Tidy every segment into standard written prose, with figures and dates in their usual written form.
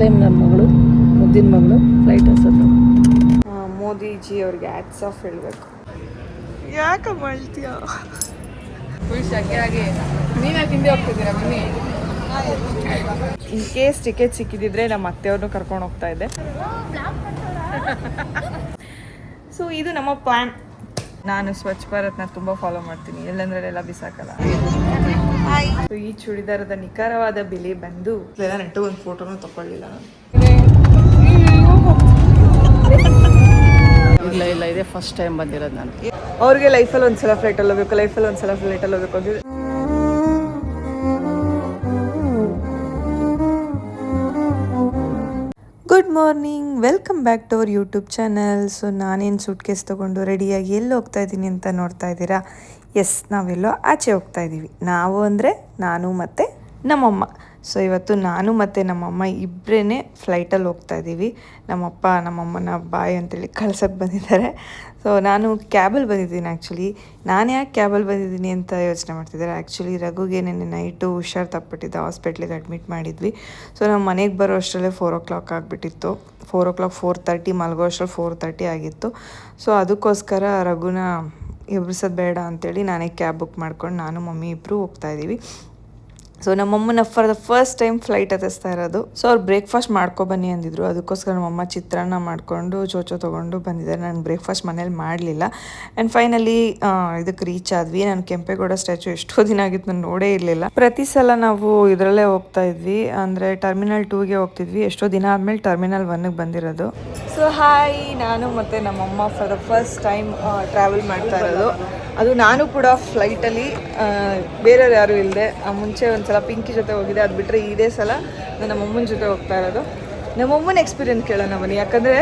Time ನಮ್ಮ ಮಗಳು ಮುದ್ದಿನ ಮಗಳು ಫ್ಲೈಟ್ ಹತ್ತೋದು. ಮೋದಿಜಿ ಅವ್ರಿಗೆ ಹ್ಯಾಟ್ಸ್ ಆಫ್ ಹೇಳಬೇಕು. ಯಾಕಮ್ಮ ಅಳ್ತೀಯ? ಫುಲ್ ಶೆಕೆಯಾಗಿ ನೀವ್ಯಾಕೆ ಹಿಂದೆ ಹೋಗ್ತಿದ್ದೀರಾ? ಬನ್ನಿ. ಇನ್ ಕೇಸ್ ಟಿಕೆಟ್ ಸಿಕ್ಕಿದ್ರೆ ನಮ್ಮ ಅತ್ತೆಯವ್ರನ್ನೂ ಕರ್ಕೊಂಡು ಹೋಗ್ತಾ ಇದ್ದೆ. ಸೊ ಇದು ನಮ್ಮ ಪ್ಲ್ಯಾನ್. ನಾನು ಸ್ವಚ್ಛ ಭಾರತ್ನ ತುಂಬ ಫಾಲೋ ಮಾಡ್ತೀನಿ, ಎಲ್ಲಂದ್ರಲ್ಲೆಲ್ಲ ಬಿಸಾಕಲ್ಲ. ಸೊ ಈ ಚೂಡಿದಾರದ ನಿಖರವಾದ ಬೆಲೆ ಬಂದು ನೆಟ್ಟು ಒಂದು ಫೋಟೋನು ತಗೊಳ್ಳಿಲ್ಲ ನಾನು. ಇಲ್ಲ ಇಲ್ಲ, ಇದೇ ಫಸ್ಟ್ ಟೈಮ್ ಬಂದಿರೋದು ನಾನು. ಅವ್ರಿಗೆ ಲೈಫಲ್ಲಿ ಒಂದ್ಸಲ ಫ್ಲೈಟಲ್ಲಿ ಹೋಗ್ಬೇಕು, ಲೈಫಲ್ಲಿ ಒಂದ್ಸಲ ಫ್ಲೈಟಲ್ಲಿ ಹೋಗ್ಬೇಕು ಅಂತಿದೆ. Good morning, welcome back to our YouTube channel. So ನಾನೇನು ಸೂಟ್ ಕೇಸ್ ತೊಗೊಂಡು ರೆಡಿಯಾಗಿ ಎಲ್ಲಿ ಹೋಗ್ತಾ ಇದ್ದೀನಿ ಅಂತ ನೋಡ್ತಾ ಇದ್ದೀರಾ? ಎಸ್, ನಾವೆಲ್ಲೋ ಆಚೆ ಹೋಗ್ತಾ ಇದ್ದೀವಿ. ನಾವು ಅಂದರೆ ನಾನು ಮತ್ತು ನಮ್ಮಮ್ಮ. ಸೊ ಇವತ್ತು ನಾನು ಮತ್ತು ನಮ್ಮಮ್ಮ ಇಬ್ಬರೇ ಫ್ಲೈಟಲ್ಲಿ ಹೋಗ್ತಾ ಇದ್ದೀವಿ. ನಮ್ಮಪ್ಪ ನಮ್ಮಮ್ಮನ ಬಾಯ್ ಅಂತೇಳಿ ಕಳ್ಸೋಕ್ಕೆ ಬಂದಿದ್ದಾರೆ. ಸೊ ನಾನು ಕ್ಯಾಬಲ್ಲಿ ಬಂದಿದ್ದೀನಿ. ಆ್ಯಕ್ಚುಲಿ ನಾನು ಯಾಕೆ ಕ್ಯಾಬಲ್ಲಿ ಬಂದಿದ್ದೀನಿ ಅಂತ ಯೋಚನೆ ಮಾಡ್ತಿದ್ದಾರೆ. ಆ್ಯಕ್ಚುಲಿ ರಘುಗೆ ನೆನ್ನೆ ನೈಟು ಹುಷಾರು ತಪ್ಪಿಟ್ಟಿದ್ದ, ಹಾಸ್ಪಿಟ್ಲಿಗೆ ಅಡ್ಮಿಟ್ ಮಾಡಿದ್ವಿ. ಸೊ ನಾವು ಮನೆಗೆ ಬರೋ ಅಷ್ಟರಲ್ಲೇ 4 o'clock ಆಗಿಬಿಟ್ಟಿತ್ತು. 4 o'clock 4:30, ಮಲಗೋ ಅಷ್ಟರಲ್ಲಿ 4:30 ಆಗಿತ್ತು. ಸೊ ಅದಕ್ಕೋಸ್ಕರ ರಘುನ ಎಬ್ರಿಸೋದು ಬೇಡ ಅಂತೇಳಿ ನಾನೇ ಕ್ಯಾಬ್ ಬುಕ್ ಮಾಡ್ಕೊಂಡು ನಾನು ಮಮ್ಮಿ ಇಬ್ಬರು ಹೋಗ್ತಾಯಿದ್ದೀವಿ. ಸೊ ನಮ್ಮಮ್ಮನ for the first time flight ಹತ್ತಿಸ್ತಾ ಇರೋದು. ಸೊ ಅವ್ರು ಬ್ರೇಕ್ಫಾಸ್ಟ್ ಮಾಡ್ಕೊಬನ್ನಿ ಅಂದಿದ್ರು. ಅದಕ್ಕೋಸ್ಕರ ನಮ್ಮಮ್ಮ ಚಿತ್ರಾನ್ನ ಮಾಡಿಕೊಂಡು ಚೋಚೋ ತೊಗೊಂಡು ಬಂದಿದ್ದಾರೆ. ನಾನು ಬ್ರೇಕ್ಫಾಸ್ಟ್ ಮನೇಲಿ ಮಾಡಲಿಲ್ಲ. ಆ್ಯಂಡ್ ಫೈನಲಿ ಇದಕ್ಕೆ ರೀಚ್ ಆದ್ವಿ. ನಾನು ಕೆಂಪೇಗೌಡ ಸ್ಟ್ಯಾಚು ಎಷ್ಟೋ ದಿನ ಆಗಿತ್ತು, ನಾನು ನೋಡೇ ಇರಲಿಲ್ಲ. ಪ್ರತಿ ಸಲ ನಾವು ಇದರಲ್ಲೇ ಹೋಗ್ತಾ ಇದ್ವಿ, ಅಂದರೆ ಟರ್ಮಿನಲ್ 2ಗೆ ಹೋಗ್ತಿದ್ವಿ. ಎಷ್ಟೋ ದಿನ ಆದಮೇಲೆ ಟರ್ಮಿನಲ್ 1ಗೆ ಬಂದಿರೋದು. ಸೊ ಹಾಯ್, ನಾನು ಮತ್ತು ನಮ್ಮಮ್ಮ for the first time travel ಮಾಡ್ತಾ ಇರೋದು. ಅದು ನಾನು ಕೂಡ ಫ್ಲೈಟಲ್ಲಿ, ಬೇರೆಯವ್ರು ಯಾರೂ ಇಲ್ಲದೆ. ಮುಂಚೆ ಒಂದು ಸಲ ಪಿಂಕಿ ಜೊತೆ ಹೋಗಿದೆ, ಅದು ಬಿಟ್ಟರೆ ಇದೇ ಸಲ ನಮ್ಮಮ್ಮನ ಜೊತೆ ಹೋಗ್ತಾ ಇರೋದು. ನಮ್ಮಮ್ಮನ ಎಕ್ಸ್ಪೀರಿಯನ್ಸ್ ಕೇಳೋಣ ಬನ್ನಿ. ಯಾಕಂದರೆ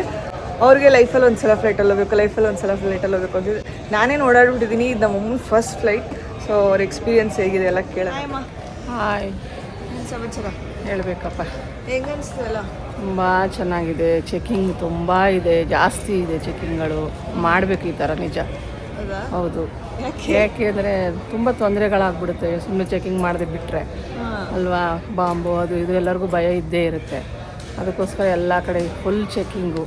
ಅವ್ರಿಗೆ ಲೈಫಲ್ಲಿ ಒಂದು ಸಲ ಫ್ಲೈಟಲ್ಲಿ ಹೋಗ್ಬೇಕು, ಲೈಫಲ್ಲಿ ಒಂದು ಸಲ ಫ್ಲೈಟಲ್ಲಿ ಹೋಗ್ಬೇಕು ಅಂತಿದ್ದು. ನಾನೇನು ಓಡಾಡ್ಬಿಟ್ಟಿದ್ದೀನಿ, ಇದು ನಮ್ಮಮ್ಮನ ಫಸ್ಟ್ ಫ್ಲೈಟ್. ಸೊ ಅವ್ರ ಎಕ್ಸ್ಪೀರಿಯನ್ಸ್ ಹೇಗಿದೆ ಎಲ್ಲ ಕೇಳೋಣ. ಹಾಯ್, ಸಮಾಚಾರ ಹೇಳಬೇಕಪ್ಪ. ಹೆಂಗೆ ಅನಿಸ್ತದಲ್ಲ? ತುಂಬ ಚೆನ್ನಾಗಿದೆ. ಚೆಕಿಂಗ್ ತುಂಬ ಇದೆ, ಜಾಸ್ತಿ ಇದೆ ಚೆಕಿಂಗ್ಗಳು. ಮಾಡಬೇಕು ಈ ಥರ, ನಿಜ. ಹೌದು. ಯಾಕೆ ಅಂದರೆ ತುಂಬ ತೊಂದರೆಗಳಾಗ್ಬಿಡುತ್ತೆ ಸುಮ್ಮನೆ ಚೆಕಿಂಗ್ ಮಾಡದೆ ಬಿಟ್ಟರೆ ಅಲ್ವಾ. ಬಾಂಬು ಅದು ಇದು ಎಲ್ಲರಿಗೂ ಭಯ ಇದ್ದೇ ಇರುತ್ತೆ. ಅದಕ್ಕೋಸ್ಕರ ಎಲ್ಲ ಕಡೆ ಫುಲ್ ಚೆಕಿಂಗು,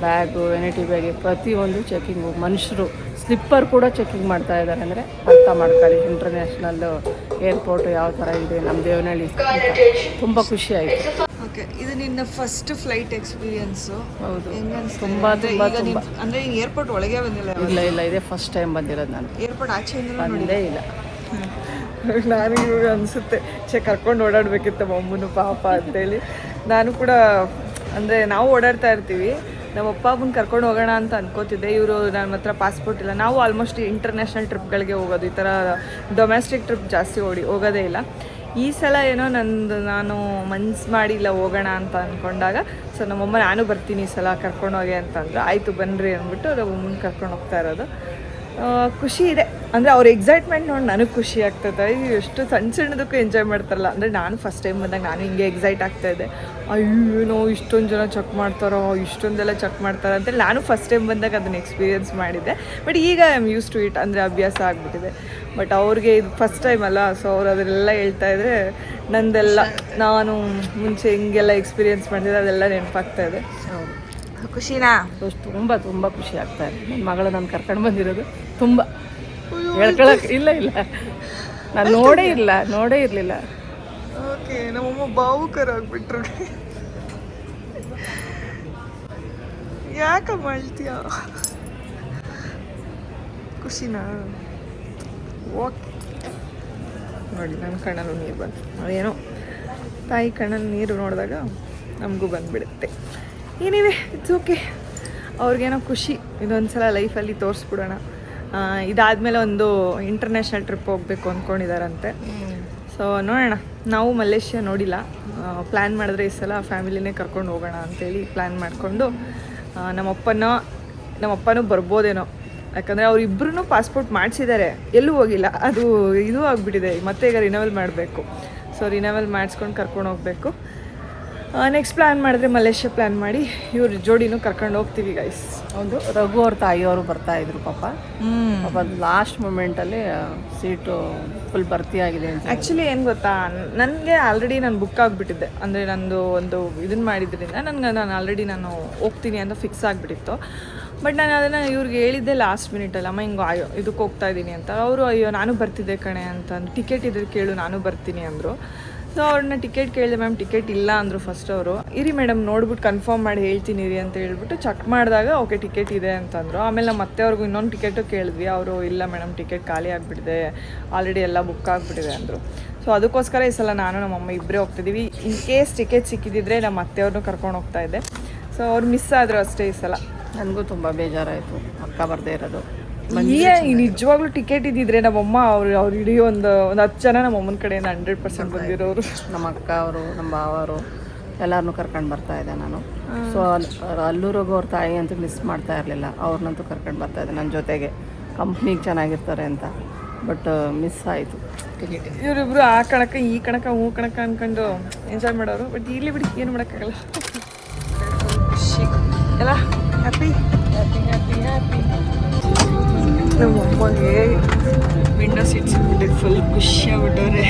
ಬ್ಯಾಗು, ವೆನಿಟಿ ಬ್ಯಾಗೆ ಪ್ರತಿಯೊಂದು ಚೆಕಿಂಗು. ಮನುಷ್ಯರು ಸ್ಲಿಪ್ಪರ್ ಕೂಡ ಚೆಕಿಂಗ್ ಮಾಡ್ತಾ ಇದ್ದಾರೆ ಅಂದರೆ ಅರ್ಥ ಮಾಡ್ಕೊಳ್ಳಿ. ಇಂಟರ್ನ್ಯಾಷನಲ್ ಏರ್ಪೋರ್ಟು ಯಾವ ಥರ ಇದೆ ನಮ್ಮ ದೇವನಹಳ್ಳಿ. ತುಂಬ ಖುಷಿ ಆಯಿತು. ಓಕೆ, ಇದು ನಿನ್ನ ಫಸ್ಟ್ ಫ್ಲೈಟ್ ಎಕ್ಸ್ಪೀರಿಯನ್ಸು? ಹೌದು, ತುಂಬ ತುಂಬ ತುಂಬ. ಅಂದರೆ ನೀನು ಏರ್ಪೋರ್ಟ್ ಒಳಗೆ ಬಂದಿಲ್ಲ? ಇಲ್ಲ ಇಲ್ಲ, ಇದೇ ಫಸ್ಟ್ ಟೈಮ್ ಬಂದಿರೋದು ನಾನು. ಏರ್ಪೋರ್ಟ್ ಆಚೆ ಬಂದೇ ಇಲ್ಲ. ನಾನು ಇವಾಗ ಅನಿಸುತ್ತೆ ಕರ್ಕೊಂಡು ಓಡಾಡಬೇಕಿತ್ತು ಮಮ್ಮನು ಪಾಪ ಅಂತೇಳಿ. ನಾನು ಕೂಡ ಅಂದರೆ ನಾವು ಓಡಾಡ್ತಾ ಇರ್ತೀವಿ, ನಮ್ಮ ಅಪ್ಪ ಅಮ್ಮನ ಕರ್ಕೊಂಡು ಹೋಗೋಣ ಅಂತ ಅನ್ಕೋತಿದ್ದೆ. ಇವರು ನನ್ನ ಹತ್ರ ಪಾಸ್ಪೋರ್ಟ್ ಇಲ್ಲ. ನಾವು ಆಲ್ಮೋಸ್ಟ್ ಇಂಟರ್ನ್ಯಾಷನಲ್ ಟ್ರಿಪ್ಗಳಿಗೆ ಹೋಗೋದು, ಈ ಥರ ಡೊಮೆಸ್ಟಿಕ್ ಟ್ರಿಪ್ ಜಾಸ್ತಿ ಹೋಗೋದೇ ಇಲ್ಲ. ಈ ಸಲ ಏನೋ ನಾನು ಮನ್ಸು ಮಾಡಿಲ್ಲ ಹೋಗೋಣ ಅಂತ ಅಂದ್ಕೊಂಡಾಗ, ಸೊ ನಮ್ಮಮ್ಮ ನಾನು ಬರ್ತೀನಿ ಈ ಸಲ ಕರ್ಕೊಂಡೋಗಿ ಅಂತಂದ್ರು. ಆಯಿತು ಬನ್ನಿರಿ ಅಂದ್ಬಿಟ್ಟು ನಮ್ಮಮ್ಮನ ಕರ್ಕೊಂಡು ಹೋಗ್ತಾ ಇರೋದು. ಖುಷಿ ಇದೆ. ಅಂದರೆ ಅವ್ರ ಎಕ್ಸೈಟ್ಮೆಂಟ್ ನೋಡಿ ನನಗೆ ಖುಷಿ ಆಗ್ತದೆ. ಎಷ್ಟು ಸಣ್ಣ ಸಣ್ಣದಕ್ಕೂ ಎಂಜಾಯ್ ಮಾಡ್ತಾರಲ್ಲ. ಅಂದರೆ ನಾನು ಫಸ್ಟ್ ಟೈಮ್ ಬಂದಾಗ ನಾನು ಹಿಂಗೆ ಎಕ್ಸೈಟ್ ಆಗ್ತಾಯಿದ್ದೆ. ಅಯ್ಯೋ ಇಷ್ಟೊಂದು ಜನ ಚೆಕ್ ಮಾಡ್ತಾರೋ, ಇಷ್ಟೊಂದೆಲ್ಲ ಚೆಕ್ ಮಾಡ್ತಾರೋ ಅಂತೇಳಿ ನಾನು ಫಸ್ಟ್ ಟೈಮ್ ಬಂದಾಗ ಅದನ್ನು ಎಕ್ಸ್ಪೀರಿಯೆನ್ಸ್ ಮಾಡಿದ್ದೆ. ಬಟ್ ಈಗ I am use to it, ಅಂದರೆ ಅಭ್ಯಾಸ ಆಗಿಬಿಟ್ಟಿದೆ. ಬಟ್ ಅವ್ರಿಗೆ ಇದು ಫಸ್ಟ್ ಟೈಮ್ ಅಲ್ಲ. ಸೊ ಅವ್ರು ಅದನ್ನೆಲ್ಲ ಹೇಳ್ತಾಯಿದ್ರೆ ನಂದೆಲ್ಲ ನಾನು ಮುಂಚೆ ಹಿಂಗೆಲ್ಲ ಎಕ್ಸ್ಪೀರಿಯೆನ್ಸ್ ಮಾಡಿದ್ರೆ ಅದೆಲ್ಲ ನೆನಪಾಗ್ತಾಯಿದೆ. ಖುಷಿನಾ? ತುಂಬ ತುಂಬ ಖುಷಿ ಆಗ್ತಾಯಿದೆ. ನನ್ನ ಮಗಳು ನಾನು ಕರ್ಕೊಂಡು ಬಂದಿರೋದು ತುಂಬ ಹೇಳ್ಕೊಳಕ್ಕೆ ಇಲ್ಲ ಇಲ್ಲ, ನಾನು ನೋಡೇ ಇರಲಿಲ್ಲ. ಓಕೆ, ನಮ್ಮಮ್ಮ ಭಾವುಕರಾಗ್ಬಿಟ್ರು. ಯಾಕಮ್ಮ ಅಳ್ತೀಯ? ಖುಷಿನಾ? ಓಕೆ ನೋಡಿ, ನನ್ನ ಕಣ್ಣಲ್ಲೂ ನೀರು ಬಂತು. ಅದೇನೋ ತಾಯಿ ಕಣ್ಣಲ್ಲಿ ನೀರು ನೋಡಿದಾಗ ನಮಗೂ ಬಂದುಬಿಡುತ್ತೆ. ಏನಿವೆ, ಇಟ್ಸ್ ಓಕೆ. ಅವ್ರಿಗೇನೋ ಖುಷಿ, ಇದೊಂದು ಸಲ ಲೈಫಲ್ಲಿ ತೋರಿಸ್ಬಿಡೋಣ. ಇದಾದಮೇಲೆ ಒಂದು ಇಂಟರ್ನ್ಯಾಷನಲ್ ಟ್ರಿಪ್ ಹೋಗಬೇಕು ಅಂದ್ಕೊಂಡಿದ್ದಾರಂತೆ. ಸೊ ನೋಡೋಣ. ನಾವು ಮಲೇಷ್ಯಾ ನೋಡಿಲ್ಲ, ಪ್ಲ್ಯಾನ್ ಮಾಡಿದ್ರೆ ಈ ಸಲ ಫ್ಯಾಮಿಲಿನೇ ಕರ್ಕೊಂಡು ಹೋಗೋಣ ಅಂಥೇಳಿ ಪ್ಲ್ಯಾನ್ ಮಾಡಿಕೊಂಡು ನಮ್ಮಪ್ಪನೂ ಬರ್ಬೋದೇನೋ. ಯಾಕಂದರೆ ಅವರಿಬ್ಬರೂ ಪಾಸ್ಪೋರ್ಟ್ ಮಾಡಿಸಿದ್ದಾರೆ, ಎಲ್ಲೂ ಹೋಗಿಲ್ಲ. ಅದು ಇದು ಆಗಿಬಿಟ್ಟಿದೆ, ಮತ್ತೆ ಈಗ ರಿನವಲ್ ಮಾಡಬೇಕು. ಸೊ ರಿನವಲ್ ಮಾಡಿಸ್ಕೊಂಡು ಕರ್ಕೊಂಡು ಹೋಗಬೇಕು. ನೆಕ್ಸ್ಟ್ ಪ್ಲ್ಯಾನ್ ಮಾಡಿದ್ರೆ ಮಲೇಷ್ಯಾ ಪ್ಲ್ಯಾನ್ ಮಾಡಿ ಇವ್ರ ಜೋಡಿನೂ ಕರ್ಕೊಂಡು ಹೋಗ್ತೀವಿ ಗೈಸ್. ಒಂದು ರಘು ಅವ್ರ ತಾಯಿಯವರು ಬರ್ತಾ ಇದ್ರು ಪಾಪ ಲಾಸ್ಟ್ ಮೂಮೆಂಟಲ್ಲಿ ಸೀಟು ಫುಲ್ ಭರ್ತಿಯಾಗಿದೆ ಅಂತ. ಆ್ಯಕ್ಚುಲಿ ಏನು ಗೊತ್ತಾ, ನನಗೆ ಆಲ್ರೆಡಿ ನಾನು ಬುಕ್ ಆಗಿಬಿಟ್ಟಿದ್ದೆ. ಅಂದರೆ ನಂದು ಒಂದು ಇದನ್ನು ಮಾಡಿದ್ರಿಂದ ನಾನು ಆಲ್ರೆಡಿ ನಾನು ಹೋಗ್ತೀನಿ ಅಂತ ಫಿಕ್ಸ್ ಆಗಿಬಿಟ್ಟಿತ್ತು. ಬಟ್ ನಾನು ಅದನ್ನು ಇವ್ರಿಗೆ ಹೇಳಿದ್ದೆ ಲಾಸ್ಟ್ ಮಿನಿಟಲ್ಲಿ, ಅಮ್ಮ ಹಿಂಗೆ ಇದಕ್ಕೆ ಹೋಗ್ತಾ ಇದ್ದೀನಿ ಅಂತ. ಅವರು ಅಯ್ಯೋ ನಾನು ಬರ್ತಿದ್ದೆ ಕಣೆ ಅಂತ, ಟಿಕೆಟ್ ಇದ್ರೆ ಕೇಳು ನಾನು ಬರ್ತೀನಿ ಅಂದರು. ಸೊ ಅವ್ರನ್ನ ಟಿಕೆಟ್ ಕೇಳಿದೆ, ಮ್ಯಾಮ್ ಟಿಕೆಟ್ ಇಲ್ಲ ಅಂದರು ಫಸ್ಟ್ ಅವರು. ಇರಿ ಮೇಡಮ್ ನೋಡ್ಬಿಟ್ಟು ಕನ್ಫರ್ಮ್ ಮಾಡಿ ಹೇಳ್ತೀನಿ ರೀ ಅಂತ ಹೇಳ್ಬಿಟ್ಟು ಚೆಕ್ ಮಾಡಿದಾಗ ಓಕೆ ಟಿಕೆಟ್ ಇದೆ ಅಂತಂದರು. ಆಮೇಲೆ ನಾವು ಮತ್ತೆ ಅವ್ರಿಗೂ ಇನ್ನೊಂದು ಟಿಕೆಟು ಕೇಳಿದ್ವಿ. ಅವರು ಇಲ್ಲ ಮೇಡಮ್ ಟಿಕೆಟ್ ಖಾಲಿ ಆಗಿಬಿಟ್ಟಿದೆ, ಆಲ್ರೆಡಿ ಎಲ್ಲ ಬುಕ್ ಆಗಿಬಿಟ್ಟಿದೆ ಅಂದರು. ಸೊ ಅದಕ್ಕೋಸ್ಕರ ಈ ಸಲ ನಾನು ನಮ್ಮಮ್ಮ ಇಬ್ಬರೇ ಹೋಗ್ತಿದ್ದೀವಿ. ಇನ್ ಕೇಸ್ ಟಿಕೆಟ್ ಸಿಕ್ಕಿದ್ದಿದ್ರೆ ನಮ್ಮ ಅತ್ತೆಯವ್ರನ್ನೂ ಕರ್ಕೊಂಡು ಹೋಗ್ತಾ ಇದ್ದೆ. ಸೊ ಅವ್ರು ಮಿಸ್ ಆದರು ಅಷ್ಟೇ ಈ ಸಲ. ನನಗೂ ತುಂಬ ಬೇಜಾರಾಯಿತು ಅಕ್ಕ ಬರದೇ ಇರೋದು. ನಿಜವಾಗ್ಲೂ ಟಿಕೆಟ್ ಇದ್ದಿದ್ರೆ ನಮ್ಮಮ್ಮ ಅವ್ರು ಇಡೀ ಒಂದು 10 ಜನ ನಮ್ಮಮ್ಮನ ಕಡೆಯಿಂದ 100% ಬಂದಿರೋರು. ನಮ್ಮ ಅಕ್ಕ ಅವರು ನಮ್ಮ ಭಾವರು ಎಲ್ಲರನ್ನೂ ಕರ್ಕೊಂಡು ಬರ್ತಾ ಇದ್ದೆ ನಾನು. ಸೊ ಅಲ್ಲೂರಿಗೂ ಅವ್ರ ತಾಯಿ ಅಂತೂ ಮಿಸ್ ಮಾಡ್ತಾ ಇರಲಿಲ್ಲ, ಅವ್ರನ್ನಂತೂ ಕರ್ಕೊಂಡು ಬರ್ತಾ ಇದ್ದೆ ನನ್ನ ಜೊತೆಗೆ. ಕಂಪ್ನಿಗೆ ಚೆನ್ನಾಗಿರ್ತಾರೆ ಅಂತ. ಬಟ್ ಮಿಸ್ ಆಯಿತು ಟಿಕೆಟ್. ಇವರಿಬ್ರು ಆ ಕಣಕ ಈ ಕಣಕ ಹೂ ಕಣಕ ಅಂದ್ಕೊಂಡು ಎಂಜಾಯ್ ಮಾಡೋರು. ಬಟ್ ಇಲ್ಲಿ ಬಿಡಿ ಏನು ಮಾಡೋಕ್ಕಾಗಲ್ಲ. ಎಲ್ಲ ಹ್ಯಾಪಿ ಹ್ಯಾಪಿ ಹ್ಯಾಪಿ ಹ್ಯಾಪಿ. ನಮ್ಮ ಅಮ್ಮಗೆ ವಿಂಡೋ ಸೀಟ್ ಸಿಕ್ಬಿಟ್ಟಿದ್ದು ಫುಲ್ ಖುಷಿ ಆಗ್ಬಿಟ್ಟವ್ರೆ.